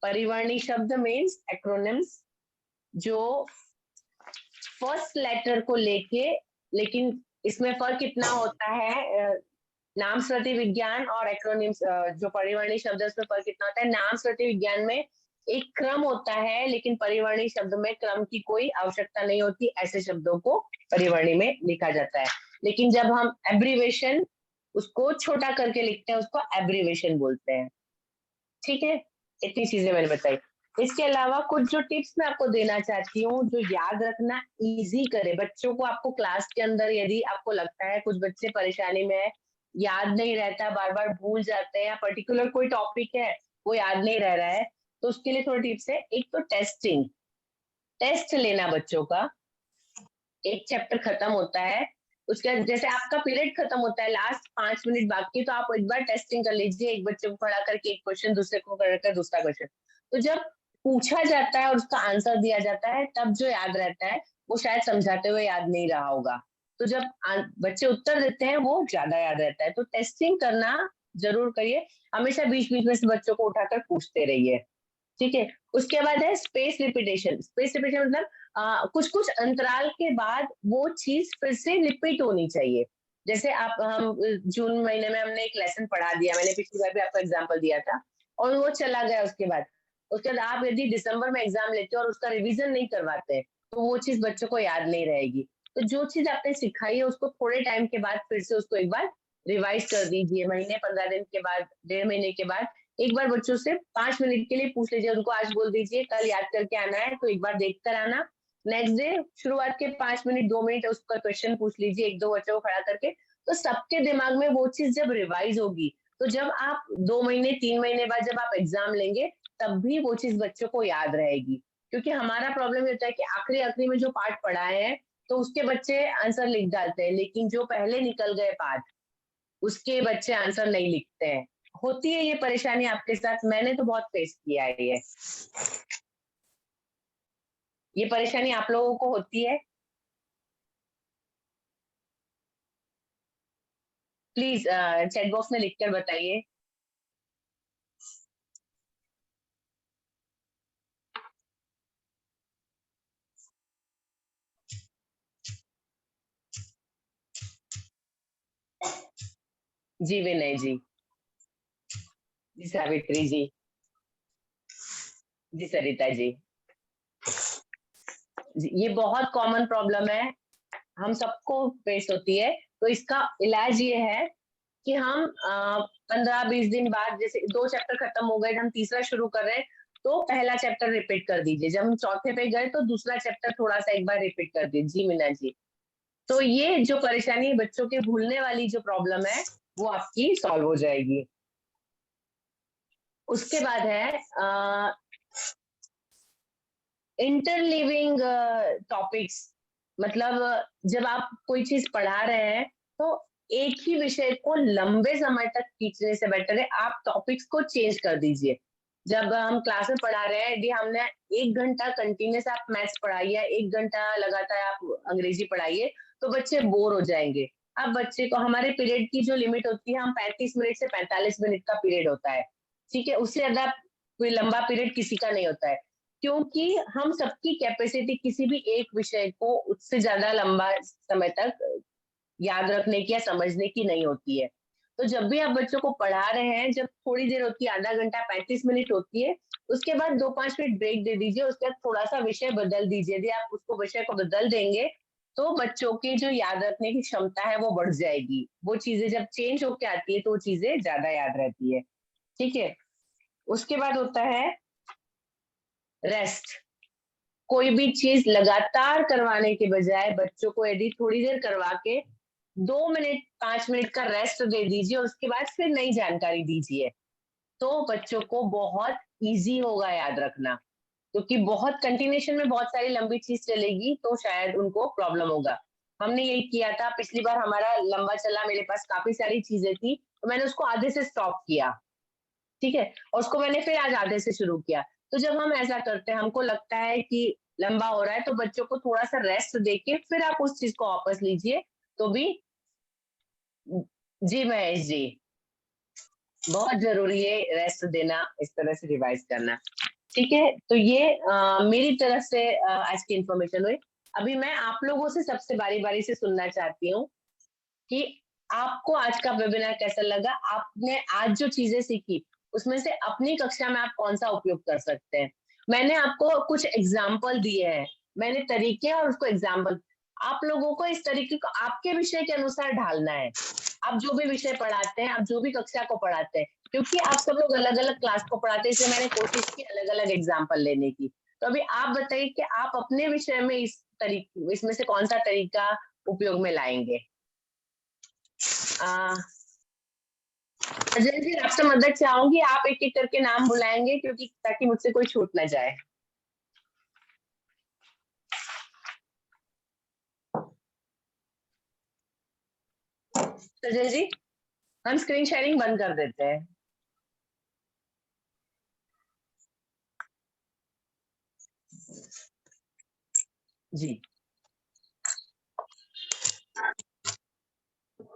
परिवर्णी शब्द मीन्स एक्रोनिम्स जो फर्स्ट लेटर को लेके, लेकिन इसमें फर्क इतना होता है, नाम स्मृति विज्ञान और एक्रोनिम्स, जो परिवर्णी शब्द है उसमें फर्क इतना होता है, नाम स्मृति विज्ञान में एक क्रम होता है, लेकिन परिवर्णी शब्द में क्रम की कोई आवश्यकता नहीं होती, ऐसे शब्दों को परिवर्णी में लिखा जाता है। लेकिन जब हम एब्रीवेशन, उसको छोटा करके लिखते हैं, उसको एब्रीवेशन बोलते हैं, ठीक है। इतनी चीजें मैंने बताई। इसके अलावा कुछ जो टिप्स मैं आपको देना चाहती हूँ, जो याद रखना इजी करे बच्चों को। आपको क्लास के अंदर यदि आपको लगता है कुछ बच्चे परेशानी में है, याद नहीं रहता, बार बार भूल जाते हैं, या पर्टिकुलर कोई टॉपिक है वो याद नहीं रह रहा है, तो उसके लिए थोड़ी टिप्स है। एक तो टेस्टिंग, टेस्ट लेना बच्चों का। एक चैप्टर खत्म होता है, उसका जैसे आपका पीरियड खत्म होता है, लास्ट 5 मिनट बाकी, तो आप एक बार टेस्टिंग कर लीजिए, एक बच्चे को खड़ा करके एक क्वेश्चन, दूसरे को खड़ा कर दूसरा क्वेश्चन। तो जब पूछा जाता है और उसका आंसर दिया जाता है, तब जो याद रहता है वो शायद समझाते हुए याद नहीं रहा होगा। तो जब बच्चे उत्तर देते हैं वो ज्यादा याद रहता है। तो टेस्टिंग करना जरूर करिए, हमेशा बीच बीच में से बच्चों को उठाकर पूछते रहिए, ठीक है। उसके बाद है स्पेस रिपीटेशन। स्पेस रिपीटेशन मतलब कुछ कुछ अंतराल के बाद वो चीज फिर से रिपीट होनी चाहिए। जैसे हम जून महीने में हमने एक लेसन पढ़ा दिया, मैंने पिछली बार भी आपको एग्जांपल दिया था, और वो चला गया। उसके बाद आप यदि दिसंबर में एग्जाम लेते हो और उसका रिवीजन नहीं करवाते, तो वो चीज बच्चों को याद नहीं रहेगी। तो जो चीज आपने सिखाई है उसको थोड़े टाइम के बाद फिर से उसको एक बार रिवाइज कर दीजिए, महीने 15 दिन के बाद, 1.5 महीने के बाद एक बार बच्चों से 5 मिनट के लिए पूछ लीजिए, उनको आज बोल दीजिए कल याद करके आना है, तो एक बार देख कर आना। नेक्स्ट डे शुरुआत के 5 मिनट 2 मिनट उसका क्वेश्चन पूछ लीजिए, 1-2 बच्चों को खड़ा करके। तो सबके दिमाग में वो चीज जब रिवाइज होगी, तो जब आप 2 महीने 3 महीने बाद जब आप एग्जाम लेंगे, तब भी वो चीज बच्चों को याद रहेगी। क्योंकि हमारा प्रॉब्लम होता है कि आखिरी आखिरी में जो पार्ट पढ़ाए हैं, तो उसके बच्चे आंसर लिख डालते हैं, लेकिन जो पहले निकल गए पार्ट, उसके बच्चे आंसर नहीं लिखते हैं। होती है ये परेशानी आपके साथ? मैंने तो बहुत फेस किया है ये परेशानी आप लोगों को होती है? प्लीज चैट बॉक्स में लिखकर बताइए। जी विनय जी, जी सावित्री जी, जी सरिता जी। ये बहुत कॉमन प्रॉब्लम है, हम सबको फेस होती है। तो इसका इलाज ये है कि हम 15-20 दिन बाद, जैसे 2 चैप्टर खत्म हो गए, हम तीसरा शुरू कर रहे हैं, तो पहला चैप्टर रिपीट कर दीजिए। जब हम चौथे पे गए तो दूसरा चैप्टर थोड़ा सा एक बार रिपीट कर दीजिए। जी मीना जी, तो ये जो परेशानी है बच्चों के भूलने वाली जो प्रॉब्लम है वो आपकी सॉल्व हो जाएगी। उसके बाद है इंटरलिविंग टॉपिक्स, मतलब जब आप कोई चीज पढ़ा रहे हैं तो एक ही विषय को लंबे समय तक खींचने से बेटर है आप टॉपिक्स को चेंज कर दीजिए। जब हम क्लास में पढ़ा रहे हैं, यदि हमने 1 घंटा कंटिन्यूस आप मैथ्स पढ़ाइए, 1 घंटा लगातार आप अंग्रेजी पढ़ाइए, तो बच्चे बोर हो जाएंगे। अब बच्चे को, हमारे पीरियड की जो लिमिट होती है, हम 35 मिनट से 45 मिनट का पीरियड होता है, ठीक है, उससे ज्यादा कोई लंबा पीरियड किसी का नहीं होता है, क्योंकि हम सबकी कैपेसिटी किसी भी एक विषय को उससे ज्यादा लंबा समय तक याद रखने की या समझने की नहीं होती है। तो जब भी आप बच्चों को पढ़ा रहे हैं, जब थोड़ी देर होती है, आधा घंटा 35 मिनट होती है, उसके बाद 2-5 मिनट ब्रेक दे दीजिए, उसके बाद थोड़ा सा विषय बदल दीजिए। यदि आप उसको विषय को बदल देंगे तो बच्चों की जो याद रखने की क्षमता है वो बढ़ जाएगी। वो चीजें जब चेंज होके आती है तो वो चीजें ज्यादा याद रहती है, ठीक है। उसके बाद होता है रेस्ट। कोई भी चीज लगातार करवाने के बजाय बच्चों को यदि थोड़ी देर करवा के 2 मिनट 5 मिनट का रेस्ट दे दीजिए, उसके बाद फिर नई जानकारी दीजिए, तो बच्चों को बहुत इजी होगा याद रखना। क्योंकि बहुत कंटिन्यूएशन में बहुत सारी लंबी चीज चलेगी तो शायद उनको प्रॉब्लम होगा। हमने यही किया था, पिछली बार हमारा लंबा चला, मेरे पास काफी सारी चीजें थी, तो मैंने उसको आधे से स्टॉप किया, ठीक है, और उसको मैंने फिर आज आधे से शुरू किया। तो जब हम ऐसा करते हैं, हमको लगता है कि लंबा हो रहा है, तो बच्चों को थोड़ा सा रेस्ट देके फिर आप उस चीज को वापस लीजिए, तो भी। जी महेश जी, बहुत जरूरी है रेस्ट देना, इस तरह से रिवाइज करना, ठीक है। तो ये मेरी तरफ से आज की इंफॉर्मेशन हुई। अभी मैं आप लोगों से सबसे बारी बारी से सुनना चाहती हूँ कि आपको आज का वेबिनार कैसा लगा, आपने आज जो चीजें सीखी उसमें से अपनी कक्षा में आप कौन सा उपयोग कर सकते हैं। मैंने आपको कुछ एग्जाम्पल दिए हैं, मैंने तरीके और उसको एग्जाम्पल, आप लोगों को इस तरीके को आपके विषय के अनुसार ढालना है। आप जो भी विषय पढ़ाते हैं, आप जो भी कक्षा को पढ़ाते हैं, क्योंकि आप सब लोग अलग अलग क्लास को पढ़ाते हैं, इसलिए मैंने कोशिश की अलग अलग एग्जाम्पल लेने की। तो अभी आप बताइए कि आप अपने विषय में इसमें से कौन सा तरीका उपयोग में लाएंगे। अजय जी, आपसे मदद चाहूंगी, आप एक एक करके नाम बुलाएंगे, क्योंकि ताकि मुझसे कोई छूट ना जाए। सजल जी, हम स्क्रीन शेयरिंग बंद कर देते हैं। जी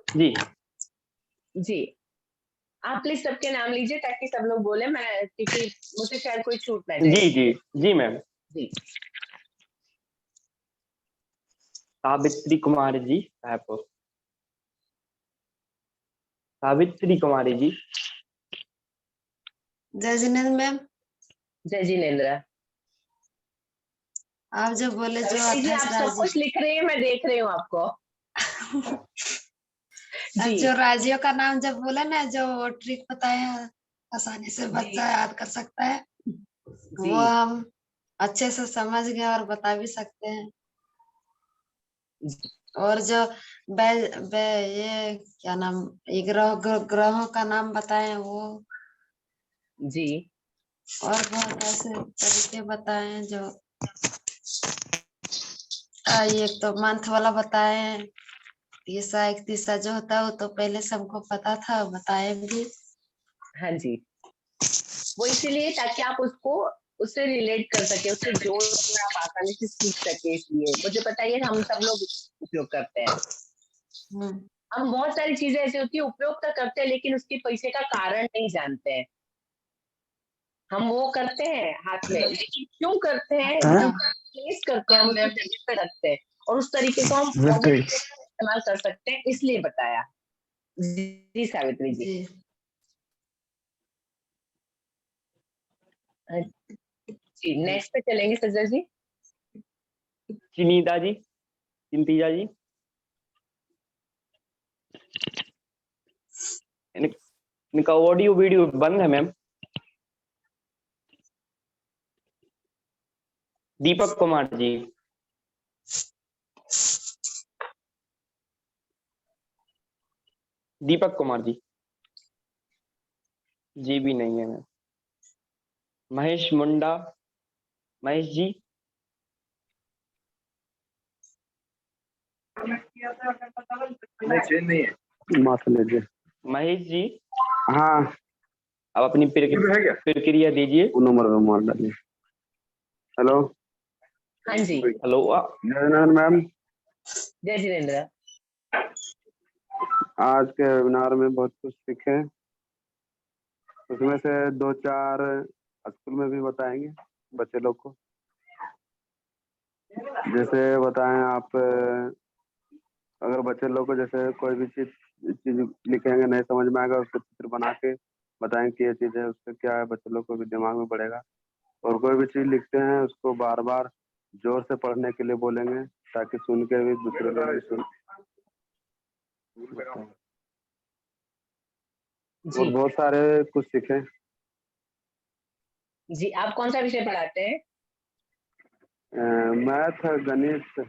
जी जी, आप प्लीज सबके नाम लीजिए ताकि सब लोग बोले, मैं, क्योंकि मुझे शायद कोई छूट ना जाए। जी जी जी मैम। जी, सावित्री कुमारी जी, रायपुर। सावित्री कुमारी जी। जय जिनेन्द्र मैम, जय जिनेन्द्र। आप जो बोले जो जी, आप 28 सब राज्य कुछ लिख रहे हैं, मैं देख रही हूँ आपको। जी जो राज्यों का नाम जब बोला ना, जो ट्रिक बताया आसानी से बच्चा याद कर सकता है, जी वो हम अच्छे से समझ गए और बता भी सकते हैं। और जो ये क्या नाम, ये ग्रहों का नाम बताए वो, जी, और बहुत ऐसे तरीके बताए हैं जो ये तो मंथ वाला बताए हैं, 31 जो होता है वो तो पहले से हमको पता था, बताए भी। हाँ जी, वो इसीलिए ताकि आप उसको उससे रिलेट कर सके, उससे जोड़ कर आप आसानी से सीख सके, इसलिए मुझे पता है हम सब लोग उपयोग करते हैं। हम बहुत सारी चीजें ऐसी होती है उपयोग तो करते हैं, लेकिन उसके पीछे का कारण नहीं जानते हैं। हम वो करते हैं हाथ में, लेकिन क्यों करते हैं, जब प्लेस करते हैं, हम उसको जगह पे रखते हैं, और उस तरीके को हम और भी इस्तेमाल कर सकते हैं, इसलिए बताया। जी सावित्री जी। जी जी नेक्स्ट पे चलेंगे सज्जल जी। चिनीता जी, चिंतिजा जी। इनका ऑडियो वीडियो बंद है मैम। दीपक कुमार जी। दीपक कुमार जी। जी भी नहीं है मैम। महेश मुंडा, महेश जी। महेश जी, हाँ अब अपनी प्रक्रिया दीजिए। वो नंबर पे मार डालिए। हेलो हाँ जी हेलो। जयनंदन मैम, जय जिनेन्द्र। आज के वेबिनार में बहुत कुछ सीखे, उसमें से 2-4 स्कूल में भी बताएंगे बच्चे लोग को। जैसे बताएं आप, अगर बच्चे लोग को जैसे कोई भी चीज लिखेंगे नहीं समझ में आएगा, उसको चित्र बना के बताएं कि ये चीज है, उससे क्या है बच्चे लोग को भी दिमाग में बढ़ेगा। और कोई भी चीज लिखते हैं उसको बार बार जोर से पढ़ने के लिए बोलेंगे, ताकि सुन के भी दूसरे लोग भी सुन। और जी बहुत सारे कुछ सीखे। जी आप कौन सा विषय पढ़ाते हैं? मैथ, गणित,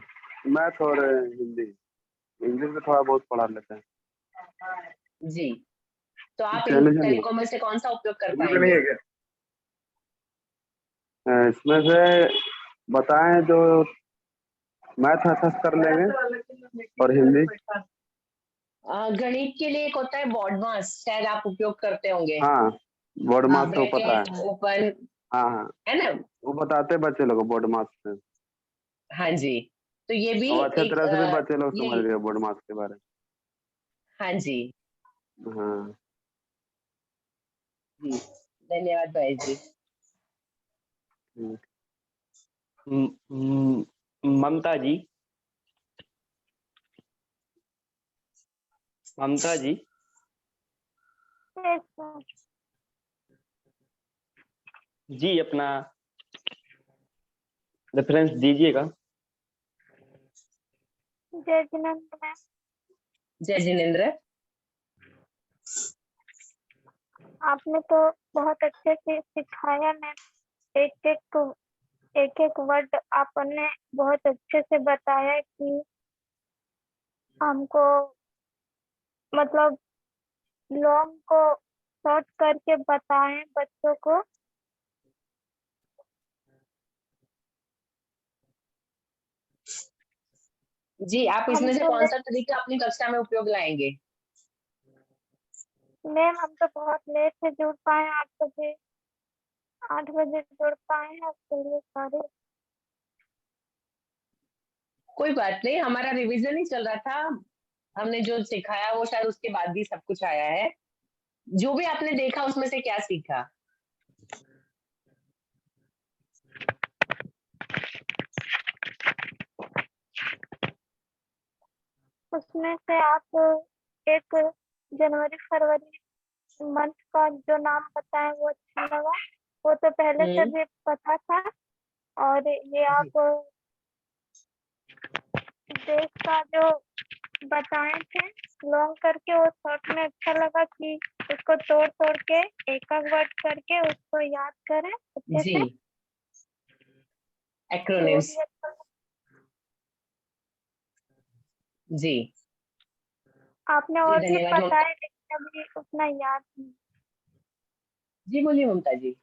मैथ और हिंदी। इंग्लिश में थोड़ा बहुत पढ़ा लेते हैं। जी तो आप इन चैलेंज नहीं तरीकों में से कौन सा उपयोग कर नहीं पाएंगे? है क्या? इसमें से बताएं जो मैथ अच्छा से कर लेंगे, और हिंदी। गणित के लिए एक होता है बॉडमास, शायद आप उपयोग करते होंगे। हाँ बोर्ड मार्क्स तो पता ब्रैकेट है। ओपन, हाँ हाँ है ना? वो बताते हैं बच्चे लोग को बोर्ड मार्क्स से। हाँ जी तो ये भी और अच्छे एक तरह से भी बच्चे लोग ये समझ गए बोर्ड मार्क्स के बारे हाँ जी में। हाँ जी धन्यवाद भाई जी। ममता जी। ममता जी। जी अपना रेफरेंस दीजिएगा। जय जिनेन्द्र। जय जिनेन्द्र। आपने तो बहुत अच्छे से सिखाया मैम, एक एक वर्ड आपने बहुत अच्छे से बताया कि हमको मतलब लॉन्ग को शॉर्ट करके बताएं बच्चों को। जी आप हम इसमें से तो कौन सा तरीका अपनी कक्षा में उपयोग लाएंगे? मैम हम तो बहुत लेट से जुड़ पाए, 8 बजे जुड़ पाए हैं, उसके लिए सॉरी। कोई बात नहीं, हमारा रिवीजन ही चल रहा था। हमने जो सिखाया वो शायद उसके बाद भी सब कुछ आया है। जो भी आपने देखा उसमें से क्या सीखा? उसमें से आप एक जनवरी फरवरी मंथ का जो नाम बताएं वो अच्छा लगा, वो तो पहले से भी पता था। और ये आप देश का जो बताए थे लॉन्ग करके, वो शॉर्ट में अच्छा लगा कि उसको तोड़ तोड़ के एक एक वर्ड करके उसको याद करें अच्छे जी से। एक्रोनिम्स। वो भी अच्छा लगा। जी आपने जी और भी धन्यवाद ममता। बताया लेकिन अभी उतना याद नहीं। जी बोलिए ममता जी।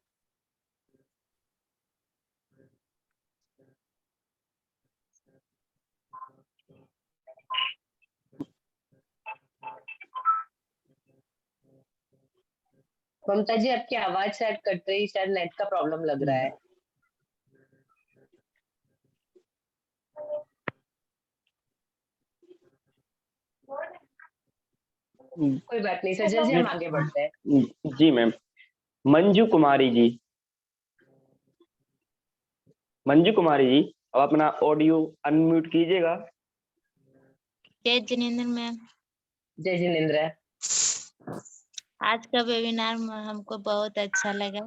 ममता जी आपकी आवाज शायद कट रही, शायद नेट का प्रॉब्लम लग रहा है। कोई बात नहीं सज्जल जी, हम आगे बढ़ते हैं। जी मैम। मंजू कुमारी जी। मंजू कुमारी जी, अब अपना ऑडियो अनम्यूट कीजिएगा। जय जिनेन्द्र मैम। जय जिनेन्द्र। आज का वेबिनार में हमको बहुत अच्छा लगा।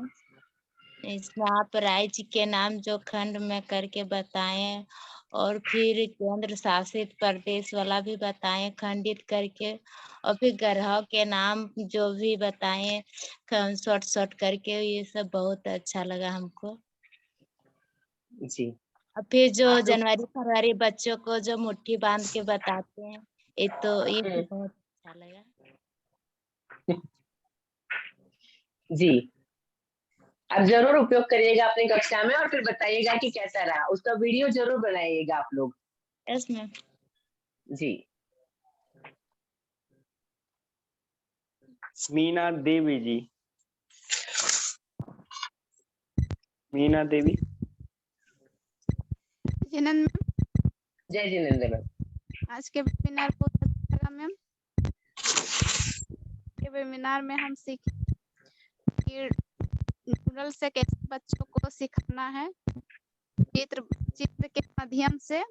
इसमें आप राज्य के नाम जो खंड में करके बताएं और फिर केंद्र शासित प्रदेश वाला भी बताएं खंडित करके, और फिर ग्रह के नाम जो भी बताएं शॉर्ट शॉर्ट करके, ये सब बहुत अच्छा लगा हमको। जी और फिर जो आप लोग जनवरी फरवरी बच्चों को जो मुट्ठी बांध के बताते हैं, ये हम्म, बहुत अच्छा लगा। जी आप जरूर उपयोग करिएगा अपनी कक्षा में और फिर बताइएगा कि कैसा रहा। उसका वीडियो जरूर बनाइएगा आप लोग। Yes ma'am. जी मीना देवी जी, मीना देवी। जिनन मैम, जय जिनेंद्र मैम। आज के वेबिनार बहुत अच्छा लगा मैम। के वेबिनार में हम सीखे कि डूडल से कैसे बच्चों को सिखाना है चित्र के माध्यम से,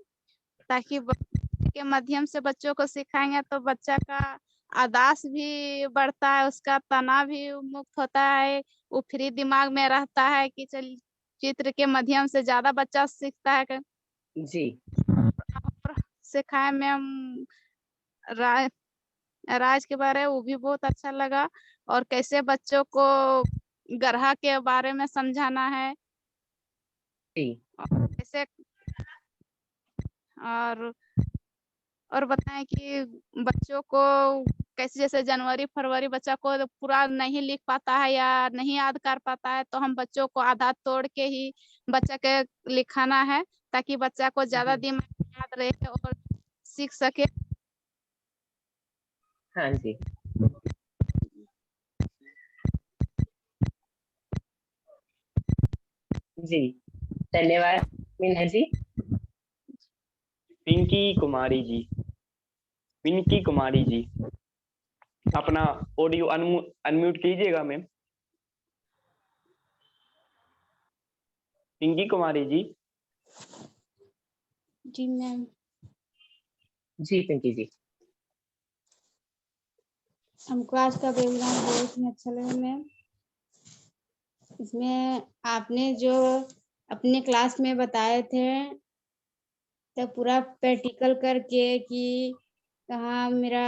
ताकि के माध्यम से बच्चों को सिखाएंगे तो बच्चा का आदास भी बढ़ता है, उसका तनाव भी मुक्त होता है, वो फ्री दिमाग में रहता है कि चल चित्र के माध्यम से ज्यादा बच्चा सीखता है। जी और सिखाए मैम राज के बारे में, वो भी बहुत अच्छा लगा, और कैसे बच्चों को ग्रह के बारे में समझाना है जी और कैसे और बताएं कि बच्चों को कैसे, जैसे जनवरी फरवरी बच्चा को पूरा नहीं लिख पाता है या नहीं याद कर पाता है, तो हम बच्चों को आधा तोड़ के ही बच्चा के लिखाना है, ताकि बच्चा को ज्यादा दिमाग में याद रहे और सीख सके। हाँ जी जी धन्यवाद मीना जी। पिंकी कुमारी जी, पिंकी कुमारी जी, अपना ऑडियो अनम्यूट कीजिएगा मैम। पिंकी कुमारी जी। जी मैम। जी पिंकी जी। हमको आज का वेबिनार बहुत ही अच्छा लगा मैम। इसमें आपने जो अपने क्लास में बताए थे, तो पूरा प्रैक्टिकल करके कि कहाँ मेरा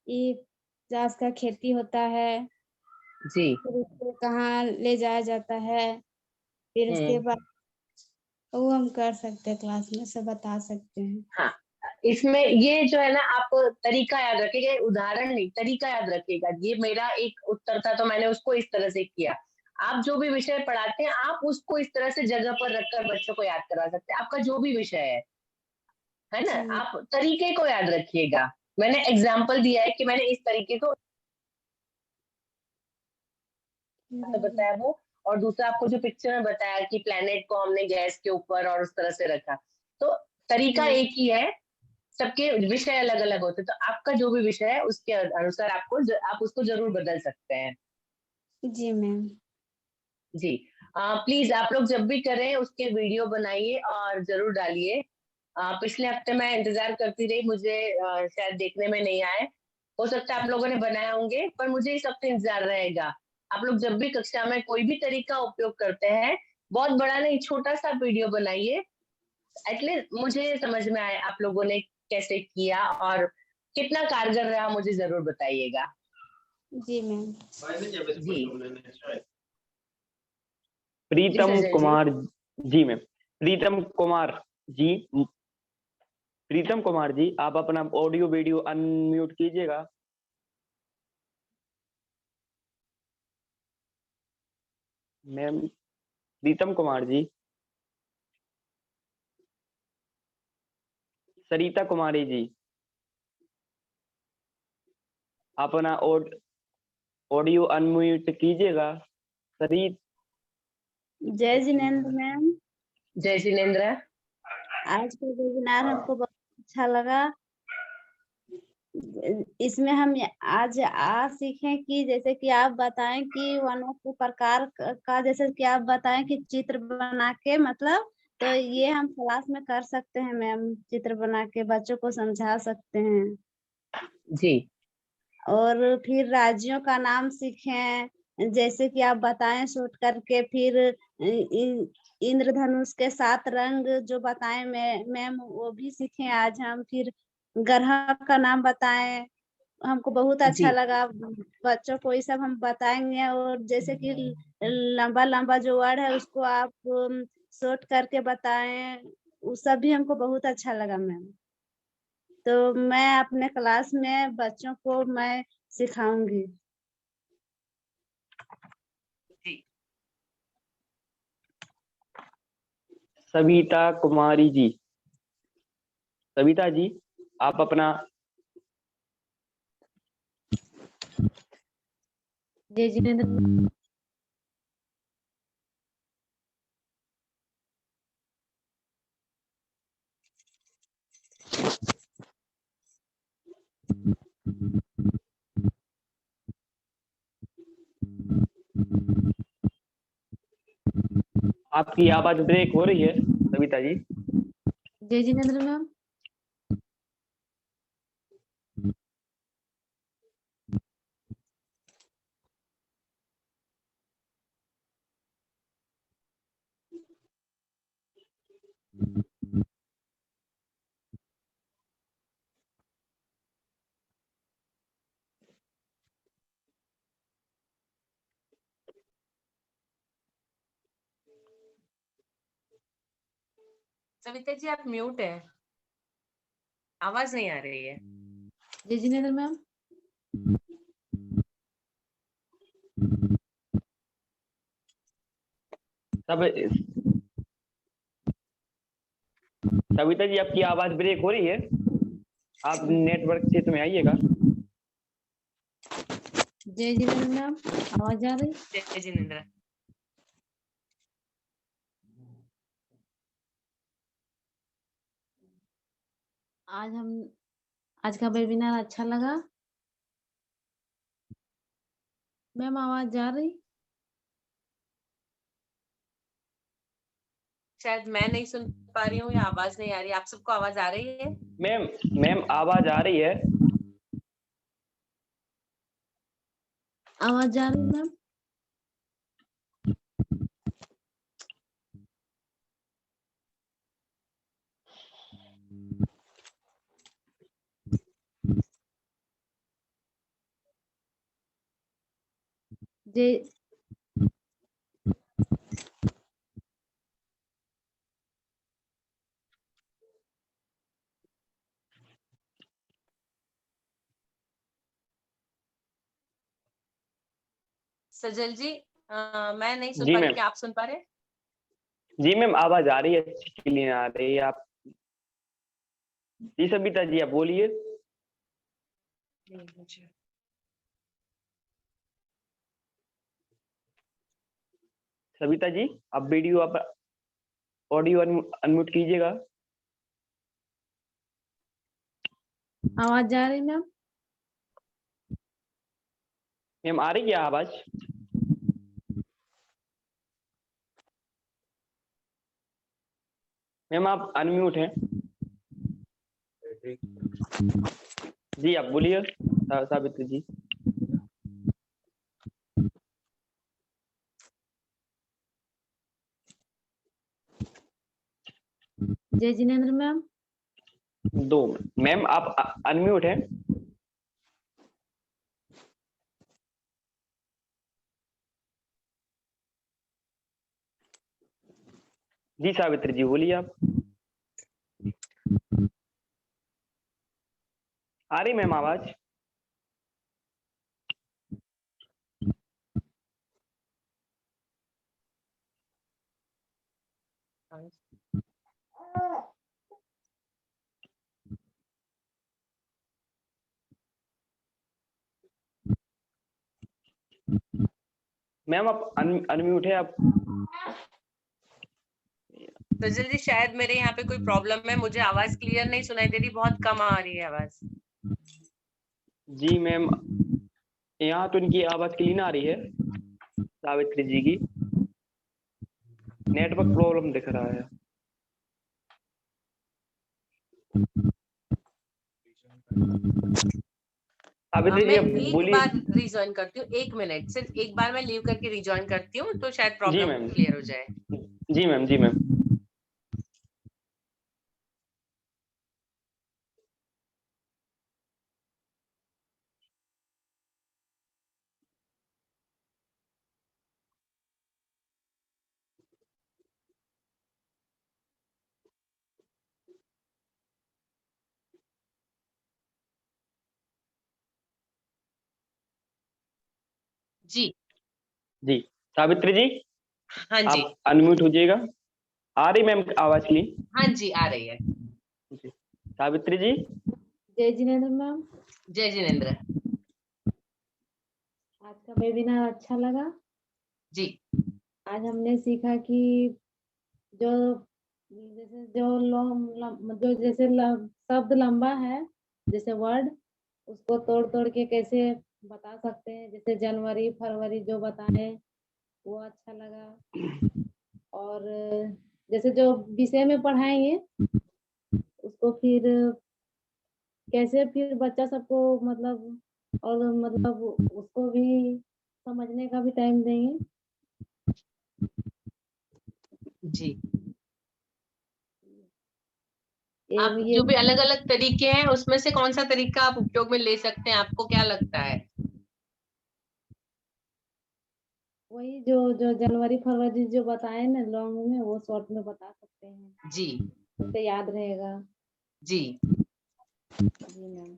ये चास का खेती होता है, जी फिर उसको कहाँ ले जाया जाता है, फिर उसके बाद वो हम कर सकते हैं, क्लास में सब बता सकते हैं। हाँ इसमें ये जो है ना, आप तरीका याद रखिएगा, उदाहरण नहीं तरीका याद रखिएगा। ये मेरा एक उत्तर था तो मैंने उसको इस तरह से किया। आप जो भी विषय पढ़ाते हैं आप उसको इस तरह से जगह पर रखकर बच्चों को याद करवा सकते हैं, आपका जो भी विषय है ना। आप तरीके को याद रखिएगा। मैंने एग्जाम्पल दिया है कि मैंने इस तरीके को बताया वो, और दूसरा आपको जो पिक्चर में बताया कि प्लेनेट को हमने गैस के ऊपर और उस तरह से रखा, तो तरीका एक ही है, सबके विषय अलग अलग होते हैं। तो आपका जो भी विषय है उसके अनुसार आप उसको जरूर बदल सकते हैं। जी मैम। जी प्लीज आप लोग जब भी करें उसके वीडियो बनाइए और जरूर डालिए। पिछले हफ्ते मैं इंतजार करती रही, मुझे शायद देखने में नहीं आए, हो सकता है आप लोगों ने बनाए होंगे, पर मुझे इस हफ्ते इंतजार रहेगा। आप लोग जब भी कक्षा में कोई भी तरीका उपयोग करते हैं, बहुत बड़ा नहीं छोटा सा वीडियो बनाइए, एटलीस्ट मुझे समझ में आए आप लोगों ने कैसे किया और कितना कारगर रहा, मुझे जरूर बताइएगा। जी मैम। जी प्रीतम सजल जी। कुमार जी मैम। प्रीतम कुमार जी, प्रीतम कुमार जी, आप अपना ऑडियो वीडियो अनम्यूट कीजिएगा। मैम प्रीतम कुमार जी। सरिता कुमारी जी, अपना ऑडियो अनम्यूट कीजिएगा। सरित जय जिनेंद्र मैम। जय जिनेंद्र। आज का वेबिनार हमको बहुत अच्छा लगा। इसमें हम आज सीखें कि जैसे कि आप बताएं कि वनों के प्रकार का, जैसे कि आप बताएं कि चित्र बना के, मतलब तो ये हम क्लास में कर सकते हैं मैम, चित्र बना के बच्चों को समझा सकते हैं। जी और फिर राज्यों का नाम सीखे, जैसे कि आप बताएं शॉर्ट करके। फिर इंद्रधनुष के 7 रंग जो बताएं मैम वो भी सीखे आज हम। फिर ग्रह का नाम बताएं, हमको बहुत अच्छा जी लगा। बच्चों को ये सब हम बताएंगे। और जैसे कि लंबा लंबा जो वर्ड है उसको आप शॉर्ट करके बताएं, वो सब भी हमको बहुत अच्छा लगा मैम। तो मैं अपने क्लास में बच्चों को मैं सिखाऊंगी। जी सविता कुमारी जी, सविता जी आप अपना जय जिनेंद्र। आपकी आवाज ब्रेक हो रही है सविता जी। जय जिनेंद्र मैम। सविता जी आप म्यूट है, आवाज नहीं आ रही है। जय जिनेंद्र मैम। सब सविता जी आपकी आवाज ब्रेक हो रही है, आप नेटवर्क क्षेत्र में आइएगा। जय जिनेंद्र मैम, आवाज आ रही? जय जिनेंद्र। आज का वेबिनार अच्छा लगा मैम। आवाज जा रही? शायद मैं नहीं सुन पा रही हूँ या आवाज नहीं आ रही। आप सबको आवाज आ रही है? मैम आवाज आ रही है। आवाज जा रही मैम? जय सजल जी मैं नहीं सुन जी पा रही, मैम। क्या आप सुन पा रहे हैं? जी मैम आवाज आ रही है, क्लियर आ रही है। आप जी सविता जी आप बोलिए। सविता जी आप वीडियो आप ऑडियो अनम्यूट कीजिएगा। आवाज जा रही मैम? मैम आ रही है आवाज? मैम आप अनम्यूट हैं। जी आप बोलिए सावित्री जी। जय जिनेंद्र मैम। 2 मैम आप अनम्यूट हैं। जी सावित्री जी बोलिए आप। आ रही मैम आवाज? मैम आप अनम्यूट है आप। तो जल्दी शायद मेरे यहाँ पे कोई प्रॉब्लम है, मुझे आवाज क्लियर नहीं सुनाई दे रही, बहुत कम आ रही है आवाज। जी मैम यहाँ तो इनकी आवाज क्लीन आ रही है सावित्री जी की। नेटवर्क प्रॉब्लम दिख रहा है। सावित्री जी मैं अब एक बोलिए। बार रिज्वाइन करती हूँ, 1 मिनट, सिर्फ एक बार मैं लीव करके रिज्वाइन करती हूँ, तो शायद जी प्रॉब्लम मैम, क्लियर हो जाए। जी मैम, जी मैम। जी जी सावित्री जी हाँ जी आप अनम्यूट हो जाइएगा। आ रही मैम आवाज क्लीन? हाँ जी, आ रही है। जी सावित्री जी। जय जिनेंद्र मैम, जय जिनेंद्र आज का वेबिनार अच्छा लगा। जी। आज हमने सीखा कि जो जैसे जो जैसे शब्द लंबा है, जैसे वर्ड, उसको तोड़ तोड़ के कैसे बता सकते हैं, जैसे जनवरी फरवरी जो बताए वो अच्छा लगा। और जैसे जो विषय में पढ़ाएंगे उसको फिर कैसे फिर बच्चा सबको मतलब, और मतलब उसको भी समझने का भी टाइम देंगे। जी ये आप ये जो भी अलग अलग तरीके हैं, उसमें से कौन सा तरीका आप उपयोग में ले सकते हैं, आपको क्या लगता है? वही जो जो जनवरी फरवरी जो बताए ना लॉन्ग में, वो शॉर्ट में बता सकते हैं, जी उससे याद रहेगा। जी जी मैम।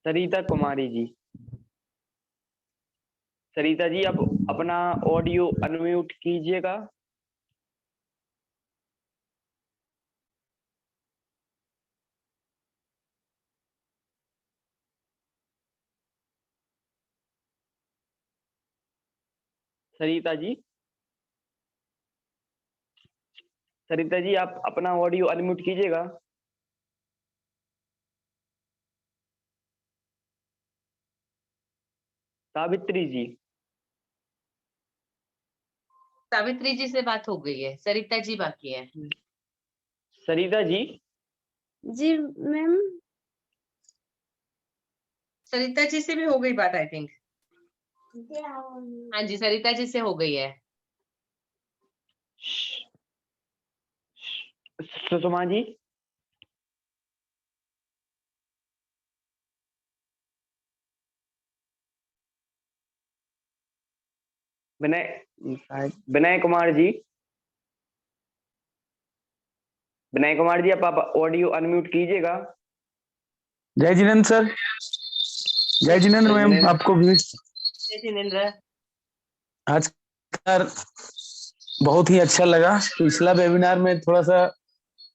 सरिता कुमारी जी, सरिता जी आप अपना ऑडियो अनम्यूट कीजिएगा। सरिता जी, सरिता जी आप अपना ऑडियो अनम्यूट कीजिएगा। सावित्री जी, सावित्री जी से बात हो गई है, सरिता जी बाकी है। सरिता जी, जी मैम। सरिता जी से भी हो गई बात, आई थिंक। हाँ जी, सरिता जी से हो गई है। सुषमा जी, विनय कुमार जी, विनय कुमार जी आप ऑडियो अनम्यूट कीजिएगा। जय जिनेंद्र सर। जय जिनेंद्र मैम, जिनेंद्र। आपको भी। जय जिनेंद्र। आज का बहुत ही अच्छा लगा। पिछला वेबिनार में थोड़ा सा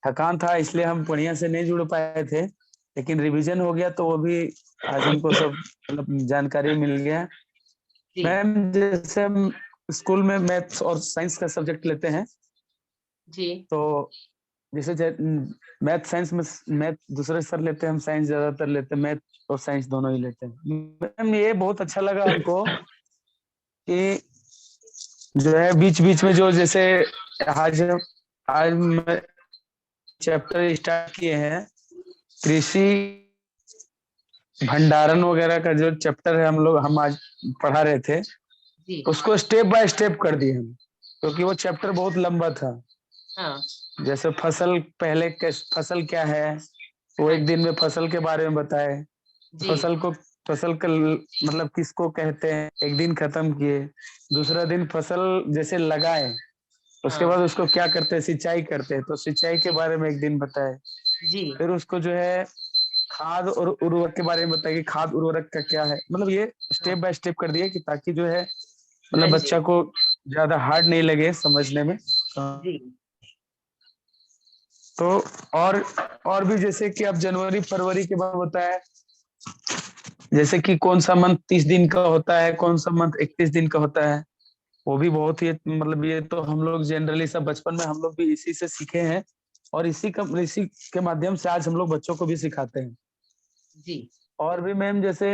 थकान था, इसलिए हम बढ़िया से नहीं जुड़ पाए थे, लेकिन रिवीजन हो गया तो वो भी आज हमको सब मतलब जानकारी मिल गया। जी मैम जैसे हम स्कूल में मैथ्स और साइंस का सब्जेक्ट लेते हैं, जी तो जैसे मैथ साइंस में मैथ दूसरे सर लेते हैं, हम साइंस ज्यादातर लेते हैं, मैथ और साइंस दोनों ही लेते हैं। मैम ये बहुत अच्छा लगा हमको कि जो है बीच बीच में जो जैसे आज आज चैप्टर स्टार्ट किए हैं, कृषि भंडारण वगैरह का जो चैप्टर है हम आज पढ़ा रहे थे, जी उसको स्टेप बाय स्टेप कर दिए हम, क्योंकि वो चैप्टर बहुत लंबा था। हाँ जैसे फसल पहले फसल क्या है, वो हाँ एक दिन में फसल के बारे में बताए, जी फसल का मतलब किसको कहते हैं, एक दिन खत्म किए। दूसरा दिन फसल जैसे लगाए, उसके हाँ बाद उसको क्या करते हैं, सिंचाई करते हैं, तो सिंचाई के बारे में एक दिन बताए। जी फिर उसको जो है खाद और उर्वरक के बारे में बताइए कि खाद उर्वरक का क्या है, मतलब ये हाँ स्टेप बाय स्टेप कर दिए कि ताकि जो है हाँ मतलब जी बच्चा को ज्यादा हार्ड नहीं लगे समझने में। जी तो और भी जैसे कि अब जनवरी फरवरी के बाद होता है, जैसे कि कौन सा मंथ 30 दिन का होता है, कौन सा मंथ 31 दिन का होता है, वो भी बहुत ही मतलब ये तो हम लोग जनरली सब बचपन में हम लोग भी इसी से सीखे हैं, और इसी के माध्यम से आज हम लोग बच्चों को भी सिखाते हैं। जी और भी मैम जैसे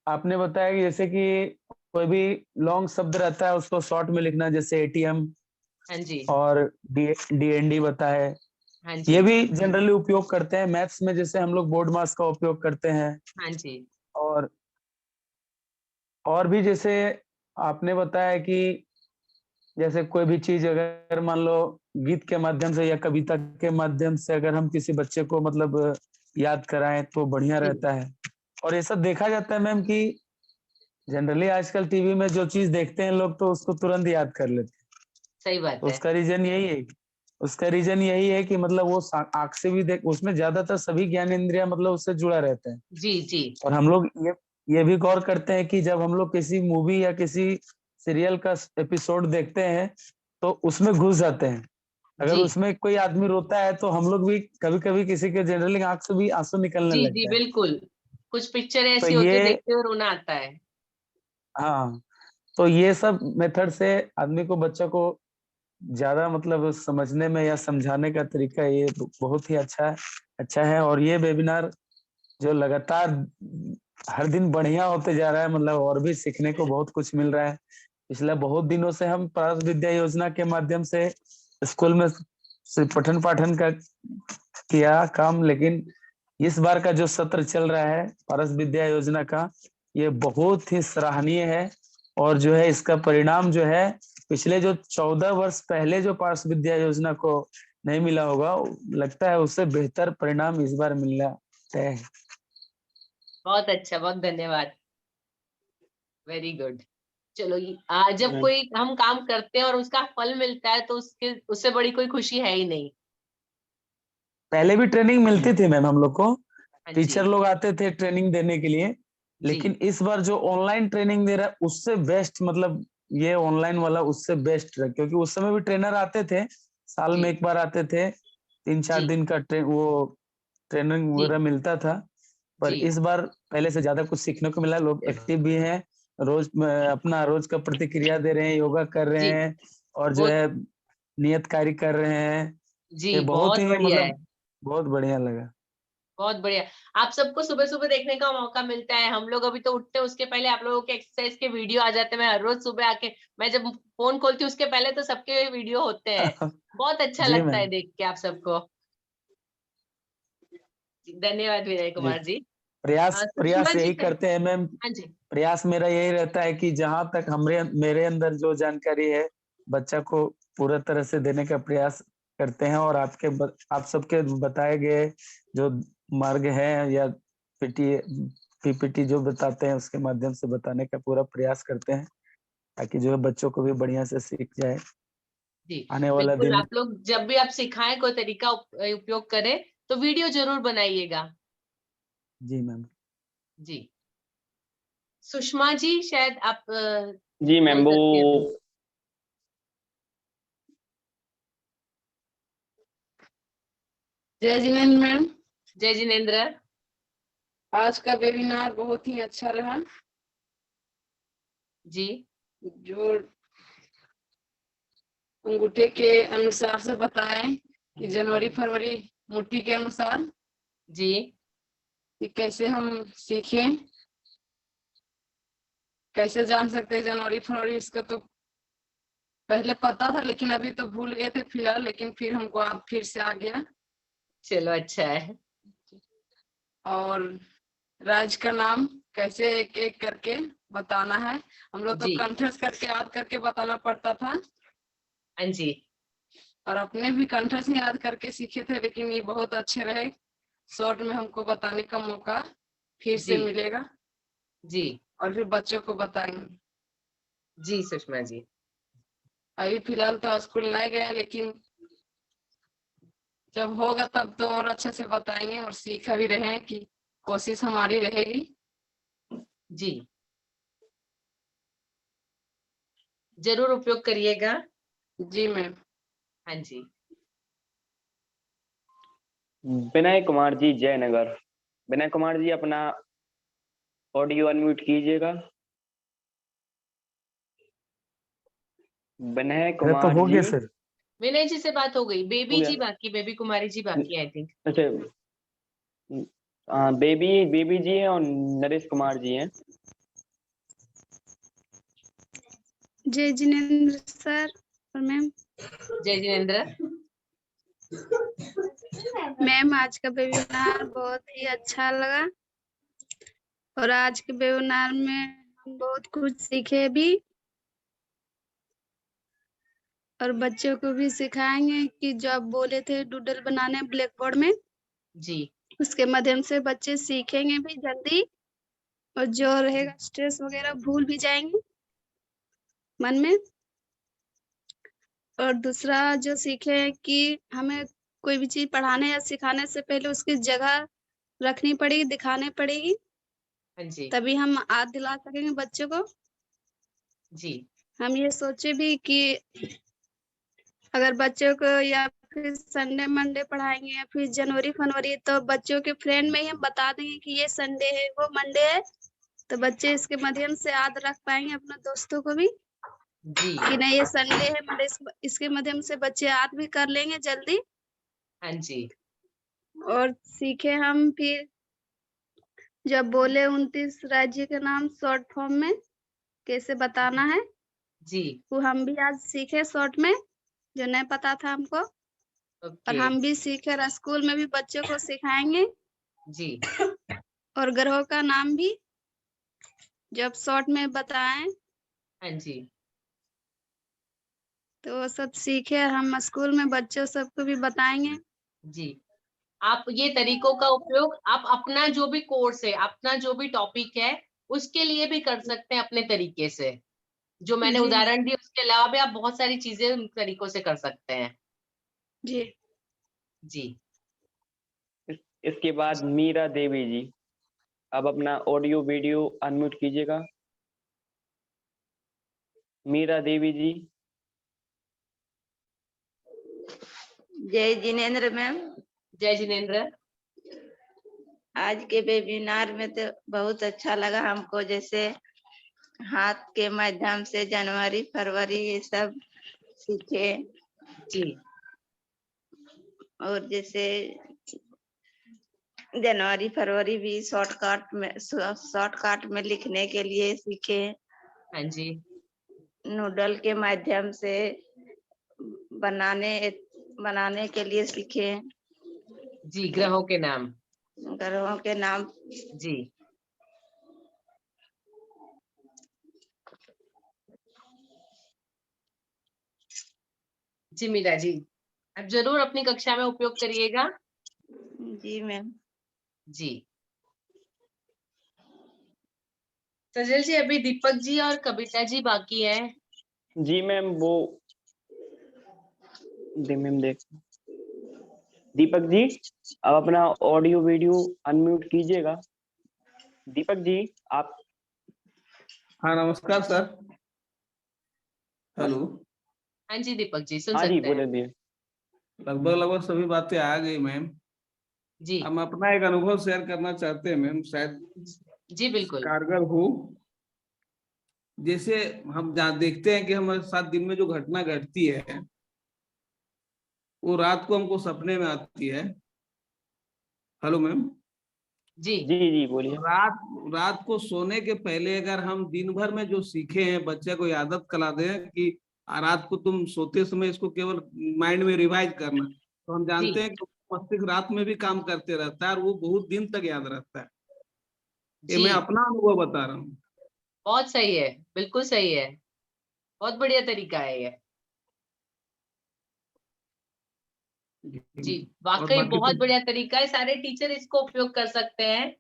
आपने बताया कि जैसे कि कोई भी लॉन्ग शब्द रहता है उसको शॉर्ट में लिखना, जैसे एटीएम हाँ जी और डीएनडी बताए, हाँ जी। ये भी जनरली उपयोग करते हैं मैथ्स में, जैसे हम लोग बोर्ड मास का उपयोग करते हैं। हाँ जी। और भी जैसे आपने बताया कि जैसे कोई भी चीज अगर मान लो गीत के माध्यम से या कविता के माध्यम से अगर हम किसी बच्चे को मतलब याद कराएं तो बढ़िया रहता है। और ये सब देखा जाता है मैम कि जनरली आजकल टीवी में जो चीज देखते हैं लोग तो उसको तुरंत याद कर लेते हैं। सही बात तो है। उसका रीजन यही है कि मतलब वो आंख से भी देख, उसमें ज्यादातर सभी ज्ञान इंद्रिया मतलब उससे जुड़ा रहता है। जी जी। और हम लोग ये भी गौर करते हैं कि जब हम लोग किसी मूवी या किसी सीरियल का एपिसोड देखते हैं तो उसमें घुस जाते हैं। अगर जी उसमें कोई आदमी रोता है तो हम लोग भी कभी कभी किसी के जनरली आंख से भी आंसू निकलने जी जी लगता है। बिल्कुल। कुछ पिक्चर तो ऐसी होती है, ये देखते हुए रोना आता है। हाँ, तो ये सब मेथड से आदमी को, बच्चा को ज्यादा मतलब समझने में या समझाने का तरीका ये बहुत ही अच्छा है। और ये वेबिनार जो लगातार हर दिन बढ़िया होते जा रहा है, मतलब और भी सीखने को बहुत कुछ मिल रहा है। पिछले बहुत दिनों से हम पारस विद्या योजना के माध्यम से स्कूल में सिर्फ पठन पाठन का किया काम, लेकिन इस बार का जो सत्र चल रहा है पारस विद्या योजना का, ये बहुत ही सराहनीय है। और जो है इसका परिणाम जो है पिछले जो 14 वर्ष पहले जो पारस विद्या योजना को नहीं मिला होगा, लगता है उससे बेहतर परिणाम इस बार मिलना तय है। बहुत अच्छा, बहुत धन्यवाद। Very good. चलो जब कोई हम काम करते हैं और उसका फल मिलता है तो उससे बड़ी कोई खुशी है ही नहीं। पहले भी ट्रेनिंग मिलती थी मैम हम लोग को, हाँ जी। टीचर लोग आते थे ट्रेनिंग देने के लिए, लेकिन इस बार जो ऑनलाइन ट्रेनिंग दे रहा है उससे बेस्ट, मतलब ये ऑनलाइन वाला उससे बेस्ट है। क्योंकि उस समय भी ट्रेनर आते थे, साल में एक बार आते थे, 3-4 दिन का वो ट्रेनिंग वगैरह मिलता था। पर इस बार पहले से ज्यादा कुछ सीखने को मिला, लोग एक्टिव भी हैं, रोज अपना रोज का प्रतिक्रिया दे रहे हैं, योगा कर रहे हैं और जो है नियत कार्य कर रहे हैं। जी ये बहुत बहुत ही बढ़िया है। मतलब बहुत बढ़िया लगा। बहुत बढ़िया। आप सबको सुबह सुबह देखने का मौका मिलता है। हम लोग अभी तो उठते हैं, उसके पहले आप लोगों के एक्सरसाइज के वीडियो आ जाते हैं। मैं हर रोज सुबह आके, मैं जब फोन खोलती हूँ उसके पहले तो सबके वीडियो होते हैं। बहुत अच्छा जी लगता है मैम। देख के आप सबको। धन्यवाद विनय जी, कुमार जी। प्रयास सुषमा प्रयास जी यही करते हैं मैम। हाँ जी। प्रयास मेरा यही रहता है कि जहां तक मेरे अंदर जो जानकारी है बच्चा को पूरा तरह से देने का प्रयास करते हैं। और आप सबके बताए गए जो मार्ग है या पीपीटी जो बताते हैं उसके माध्यम से बताने का पूरा प्रयास करते हैं, ताकि जो है बच्चों को भी बढ़िया से सीख जाए जी आने वाला बिल्कुल। दिन। आप लोग जब भी आप सिखाएं, कोई तरीका उपयोग करें तो वीडियो जरूर बनाइएगा। जी मैम। जी सुषमा जी शायद आप जी मैम, बोल वो सकते हैं अभी। जय जिनेन्द्र मैम। जय जिनेन्द्र। आज का वेबिनार बहुत ही अच्छा रहा। जी जो अंगूठे के अनुसार से बताएं कि जनवरी फरवरी मुट्ठी के अनुसार जी कि कैसे हम सीखें, कैसे जान सकते हैं जनवरी फरवरी। इसका तो पहले पता था लेकिन अभी तो भूल गए थे फिलहाल, लेकिन फिर हमको आप फिर से आ गया। चलो अच्छा है। और राज्य का नाम कैसे एक एक करके बताना है। हम लोग तो कंठस्थ करके याद करके बताना पड़ता था। हाँ जी। और अपने भी कंठस्थ याद करके सीखे थे, लेकिन ये बहुत अच्छे रहे। शॉर्ट में हमको बताने का मौका फिर से मिलेगा जी और फिर बच्चों को बताएंगे। जी सुषमा जी। अभी फिलहाल तो स्कूल नहीं गए, लेकिन जब होगा तब तो और अच्छे से बताएंगे और सीखा भी रहे कि कोशिश हमारी रहेगी। जी जरूर उपयोग करिएगा। जी मैम। हाँ जी। विनय कुमार जी जयनगर। विनय कुमार जी अपना ऑडियो अनम्यूट कीजिएगा। विनय तो कुमार हो गया जी। सर। विनय जी से बात हो गई। हो बेबी गया। जी बाकी, बेबी कुमारी जी बाकी आई थिंक। अच्छा, बेबी जी हैं और नरेश कुमार जी हैं। जय जिनेन्द्र सर और मैम। जय जिनेन्द्र। मैम आज का वेबिनार बहुत ही अच्छा लगा और आज के वेबिनार में हम बहुत कुछ सीखे भी और बच्चों को भी सिखाएंगे कि जो आप बोले थे डूडल बनाने ब्लैक बोर्ड में, जी उसके माध्यम से बच्चे सीखेंगे भी जल्दी और जो रहेगा स्ट्रेस वगैरह भूल भी जाएंगे मन में। और दूसरा जो सीखे हैं कि हमें कोई भी चीज पढ़ाने या सिखाने से पहले उसकी जगह रखनी पड़ेगी, दिखानी पड़ेगी, हाँ जी तभी हम याद दिला सकेंगे बच्चों को। जी हम ये सोचे भी कि अगर बच्चों को या फिर संडे मंडे पढ़ाएंगे या फिर जनवरी फरवरी, तो बच्चों के फ्रेंड में ही हम बता देंगे कि ये संडे है वो मंडे है, तो बच्चे इसके माध्यम से याद रख पाएंगे अपने दोस्तों को भी जी कि नहीं ये संडे है मंडे, इसके माध्यम से बच्चे याद भी कर लेंगे जल्दी। हाँ जी और सीखे हम फिर जब बोले 29 राज्य के नाम शॉर्ट फॉर्म में कैसे बताना है, जी वो हम भी आज सीखे शॉर्ट में, जो नहीं पता था हमको। और ओके हम भी सीखे और स्कूल में भी बच्चों को सिखाएंगे जी और ग्रहों का नाम भी जब शॉर्ट में बताएं हाँ जी तो वो सब सीखे और हम स्कूल में बच्चों सबको भी बताएंगे। जी। आप ये तरीकों का उपयोग आप अपना जो भी कोर्स है, अपना जो भी टॉपिक है, उसके लिए भी कर सकते हैं अपने तरीके से। जो मैंने जी उदाहरण दिए उसके अलावा भी आप बहुत सारी चीजें उन तरीकों से कर सकते हैं। जी जी इसके बाद मीरा देवी जी, अब अपना ऑडियो वीडियो अनम्यूट कीजिएगा। मीरा देवी जी। जय जिनेन्द्र मैम। जय जिनेन्द्र। आज के वेबिनार में तो बहुत अच्छा लगा हमको, जैसे हाथ के माध्यम से जनवरी फरवरी ये सब सीखे जी और जैसे जनवरी फरवरी भी शॉर्टकट में लिखने के लिए सीखे। हाँ जी नूडल के माध्यम से बनाने के लिए सीखे। जी ग्रहों के नाम। ग्रहों के नाम। जी जी मीरा जी, आप जरूर अपनी कक्षा में उपयोग करिएगा। जी मैम। जी सजल जी, अभी दीपक जी और कविता जी बाकी है। जी मैम, वो मैम देख, दीपक जी अब अपना ऑडियो वीडियो अनम्यूट कीजिएगा। दीपक जी आप। हाँ नमस्कार सर। हेलो। हाँ जी दीपक जी सुन हाँ जी सकते हैं। बोले। लगभग सभी बातें आ गई मैम। जी हम अपना एक अनुभव शेयर करना चाहते हैं मैम, शायद जी बिल्कुल। कारगर हो। जैसे हम जहाँ देखते हैं कि हमारे साथ दिन में जो घटना घटती है वो रात को हमको सपने में आती है। Hello ma'am. जी जी जी बोलिए। रात को सोने के पहले अगर हम दिन भर में जो सीखे हैं बच्चे को आदत करा दें कि रात को तुम सोते समय इसको केवल माइंड में रिवाइज करना, तो हम जानते हैं कि मस्तिष्क रात में भी काम करते रहता है और वो बहुत दिन तक याद रहता है। ये जी मैं अपना अनुभव बता रहा हूँ। बहुत सही है, बिल्कुल सही है, बहुत बढ़िया तरीका है ये। जी और वाकई बाकी बहुत तो बढ़िया तरीका है, सारे टीचर इसको उपयोग कर सकते हैं।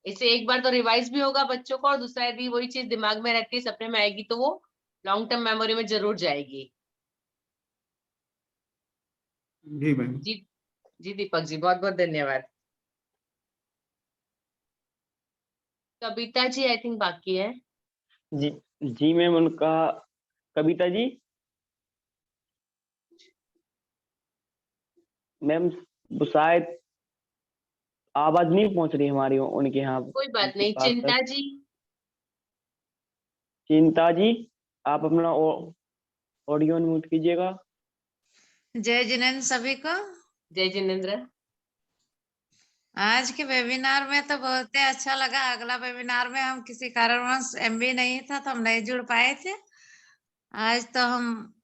इससे एक बार तो रिवाइज भी होगा बच्चों को और दूसरा यदि वही चीज दिमाग में रहती है सपने में आएगी तो वो लॉन्ग टर्म मेमोरी में जरूर जाएगी। जी मैम। जी जी दीपक जी बहुत बहुत धन्यवाद। कविता जी आई थिंक बाकी है। जी जी मैम, उनका कविता जी मैम वो शायद आवाज नहीं पहुंच रही हमारी उनके यहाँ कोई बात उनके नहीं। पास चिंता तक। जी। चिंता जी आप अपना ऑडियो म्यूट कीजिएगा। जय जिनेन्द्र सभी को। जय जिनेन्द्र। आज के वेबिनार में तो बहुत ही अच्छा लगा। अगला वेबिनार में हम किसी कारणवश एमबी नहीं था तो हम नहीं जुड़ पाए थे। आज तो हम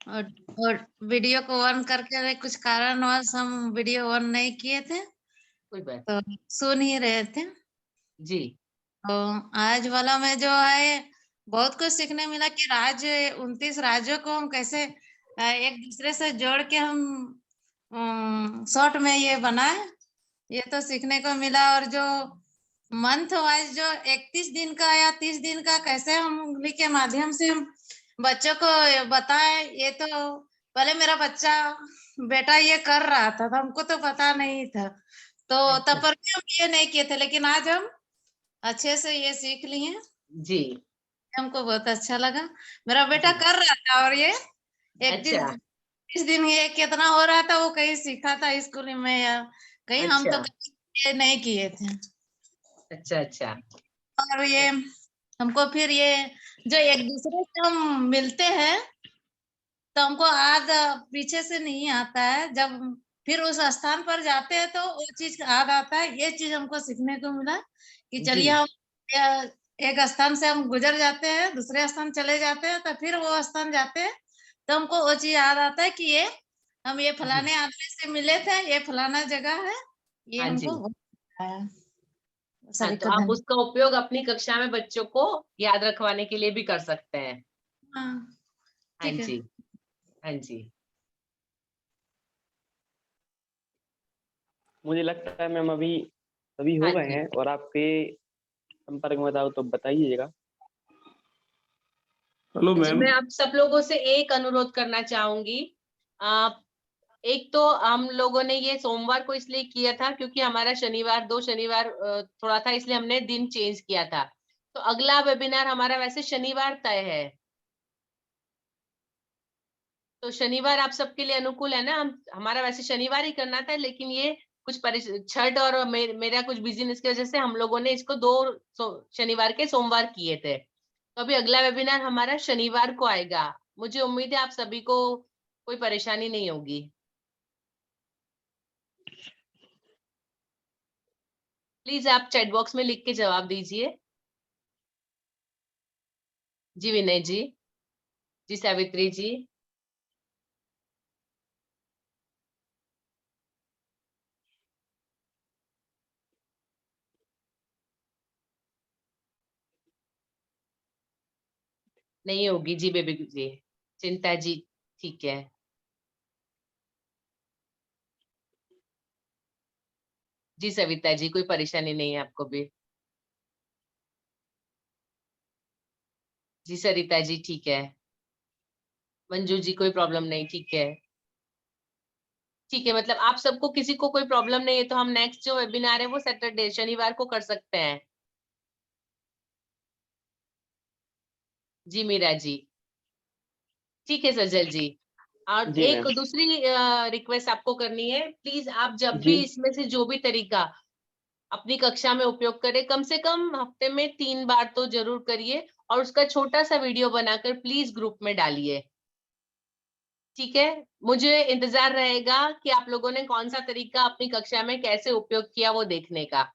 और वीडियो को ऑन करके कुछ कारणवश हम वीडियो ऑन नहीं किए थे, कोई बात तो सुन ही रहे थे। जी। तो आज वाला में जो है बहुत कुछ सीखने मिला कि 29 राज्यों को हम कैसे एक दूसरे से जोड़ के हम शॉर्ट में ये बनाए, ये तो सीखने को मिला। और जो मंथ वाइज जो 31 दिन का या 30 दिन का कैसे हम उंगली के माध्यम से हम बच्चों को बताएं, ये तो पहले मेरा बेटा ये कर रहा था, तो हमको तो पता नहीं था, तो तब पर भी हम ये नहीं किए थे, लेकिन आज हम अच्छे से ये सीख लिए जी। हमको बहुत अच्छा लगा। मेरा बेटा कर रहा था और ये अच्छा। 30 दिन ये कितना हो रहा था, वो कहीं सीखा था स्कूल में या कहीं, हम तो अच्छा। कहीं ये नहीं किए थे। अच्छा अच्छा। और ये हमको फिर ये जो एक दूसरे से हम मिलते हैं तो हमको याद पीछे से नहीं आता है, जब फिर उस स्थान पर जाते हैं तो वो चीज याद आता है। ये चीज हमको सीखने को मिला कि चलिए हम एक स्थान से हम गुजर जाते हैं, दूसरे स्थान चले जाते हैं, तो फिर वो स्थान जाते हैं तो हमको वो चीज याद आता है कि ये हम ये फलाने आदमी से मिले थे, ये फलाना जगह है, ये हाँ जी। हमको आया। हाँ, सभी तो को आप उसका उपयोग अपनी कक्षा में बच्चों को याद रखवाने के लिए भी कर सकते हैं। हाँ, हाँ ठीक है। जी। हाँ जी। मुझे लगता है मैम अभी सभी हो हाँ गए जी। हैं, और आपके संपर्क में बताओ तो बताइएगा। हेलो जी, मैम। मैं आप सब लोगों से एक अनुरोध करना चाहूंगी। एक तो हम लोगों ने ये सोमवार को इसलिए किया था क्योंकि हमारा दो शनिवार थोड़ा था, इसलिए हमने दिन चेंज किया था। तो अगला वेबिनार हमारा वैसे शनिवार तय है, तो शनिवार आप सबके लिए अनुकूल है ना? हमारा वैसे शनिवार ही करना था, लेकिन ये कुछ छठ और मेरा कुछ बिजनेस की वजह से हम लोगों ने इसको शनिवार के सोमवार किए थे। तो अभी अगला वेबिनार हमारा शनिवार को आएगा। मुझे उम्मीद है आप सभी को कोई परेशानी नहीं होगी। प्लीज आप चैट बॉक्स में लिख के जवाब दीजिए। जी विनय जी, जी सावित्री जी, नहीं होगी जी बेबी जी, चिंता जी, ठीक है। जी सविता जी, कोई परेशानी नहीं है आपको भी। जी सरिता जी, ठीक है। मंजू जी, कोई प्रॉब्लम नहीं, ठीक है। ठीक है, मतलब आप सबको किसी को कोई प्रॉब्लम नहीं है तो हम नेक्स्ट जो वेबिनार है वो सैटरडे शनिवार को कर सकते हैं। जी मीरा जी, ठीक है सजल जी। और जी एक मैम। दूसरी रिक्वेस्ट आपको करनी है, प्लीज आप जब जी भी इसमें से जो भी तरीका अपनी कक्षा में उपयोग करें, कम से कम हफ्ते में 3 बार तो जरूर करिए, और उसका छोटा सा वीडियो बनाकर प्लीज ग्रुप में डालिए। ठीक है, मुझे इंतजार रहेगा कि आप लोगों ने कौन सा तरीका अपनी कक्षा में कैसे उपयोग किया वो देखने का,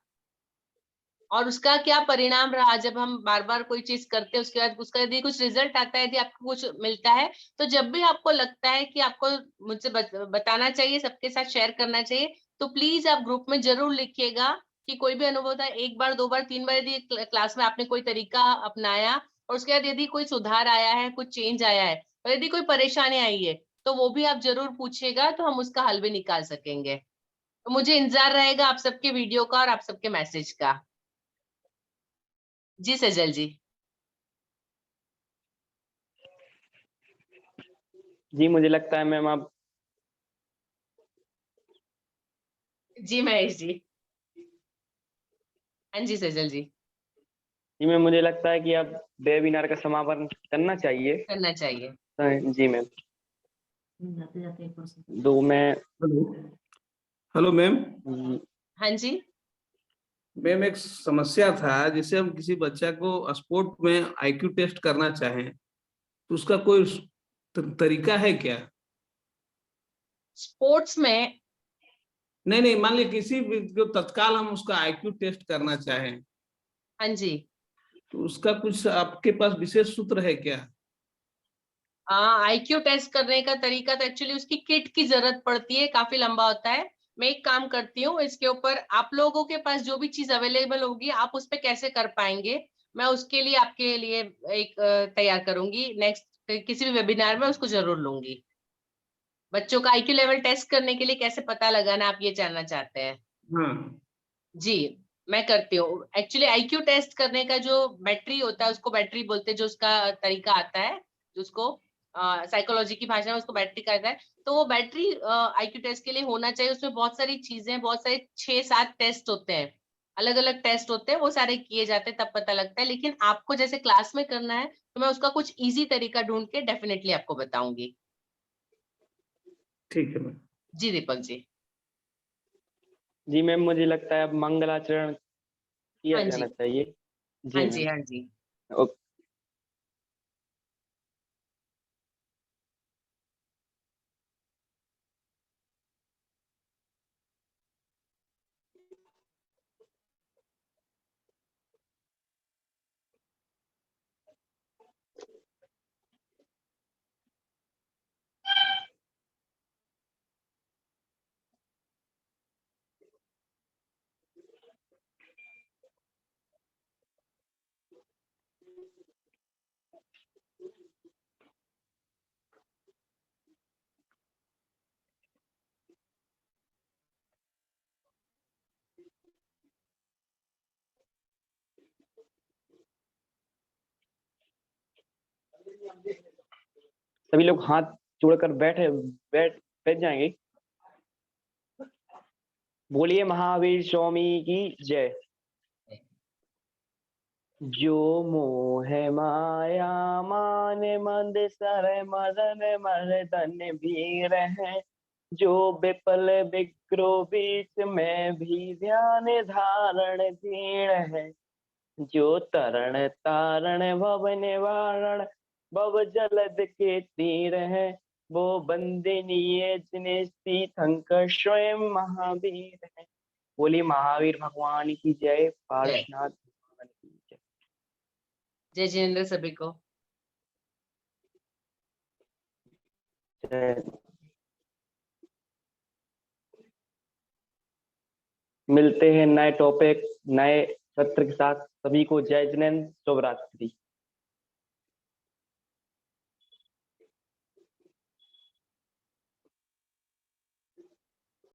और उसका क्या परिणाम रहा। जब हम बार बार कोई चीज करते हैं उसके बाद उसका यदि कुछ रिजल्ट आता है, यदि आपको कुछ मिलता है, तो जब भी आपको लगता है कि आपको मुझसे बताना चाहिए, सबके साथ शेयर करना चाहिए, तो प्लीज आप ग्रुप में जरूर लिखिएगा कि कोई भी अनुभव था, 1 बार 2 बार 3 बार यदि क्लास में आपने कोई तरीका अपनाया और उसके बाद यदि कोई सुधार आया है, कुछ चेंज आया है, और यदि कोई परेशानी आई है, तो वो भी आप जरूर पूछिएगा, तो हम उसका हल भी निकाल सकेंगे। तो मुझे इंतजार रहेगा आप सबके वीडियो का और आप सबके मैसेज का। जी सजल जी। जी मुझे लगता है मैम आप जी महेश जी। हाँ जी सजल जी। जी मैम, मुझे लगता है कि अब वेबिनार का समापन करना चाहिए। करना चाहिए। जी मैम। दो मैं हेलो मैम। हाँ जी। मैम एक समस्या था, जैसे हम किसी बच्चा को स्पोर्ट में आईक्यू टेस्ट करना चाहें तो उसका कोई तरीका है क्या? स्पोर्ट्स में? नहीं, मान लीजिए किसी भी जो तत्काल हम उसका आईक्यू टेस्ट करना चाहें। हाँ जी। तो उसका कुछ आपके पास विशेष सूत्र है क्या? IQ टेस्ट करने का तरीका तो एक्चुअली उसकी किट की जरूरत पड़ती है, काफी लंबा होता है। मैं एक काम करती हूँ, इसके ऊपर आप लोगों के पास जो भी चीज अवेलेबल होगी आप उस पे कैसे कर पाएंगे, मैं उसके लिए आपके लिए एक तैयार करूंगी, नेक्स्ट किसी भी वेबिनार में उसको जरूर लूंगी। बच्चों का IQ लेवल टेस्ट करने के लिए कैसे पता लगाना, आप ये जानना चाहते हैं? हाँ जी, मैं करती हूँ। एक्चुअली IQ टेस्ट करने का जो बैटरी होता है उसको बैटरी बोलते हैं, जो उसका तरीका आता है, उसको साइकोलॉजी की भाषा में उसको बैटरी कहता है। तो वो बैटरी IQ टेस्ट के लिए होना चाहिए। उसमें बहुत सारी चीजें, बहुत सारे 6-7 टेस्ट होते हैं, अलग अलग टेस्ट होते हैं, वो सारे किए जाते हैं तब पता लगता है। लेकिन आपको जैसे क्लास में करना है तो मैं उसका कुछ इजी तरीका ढूंढ के डेफिनेटली आपको बताऊंगी। ठीक है मैम। जी दीपक जी। जी मैम, मुझे लगता है अब मंगलाचरण किया हाँ जाना जी, चाहिए। हाँ जी जी, मैम। हाँ जी। ओके। सभी लोग हाथ जोड़कर बैठ जाएंगे। बोलिए महावीर स्वामी की जय। जो मोह माया मान मंद सर मदन मर्दन भीर है, जो विपल विग्रो बीच में भी ध्यान धारण धीर है, जो तरण तारण भव निवारण भव जलद के तीर है, वो बंदनीय जिन्हें तीर्थंकर स्वयं महावीर है। बोली महावीर भगवान की जय। पार्शनाथ भगवान की जय। जय जिनेन्द्र सभी को। जय। मिलते हैं नए टॉपिक नए सत्र के साथ। सभी को जय जिनेन्द्र, शुभ रात्रि।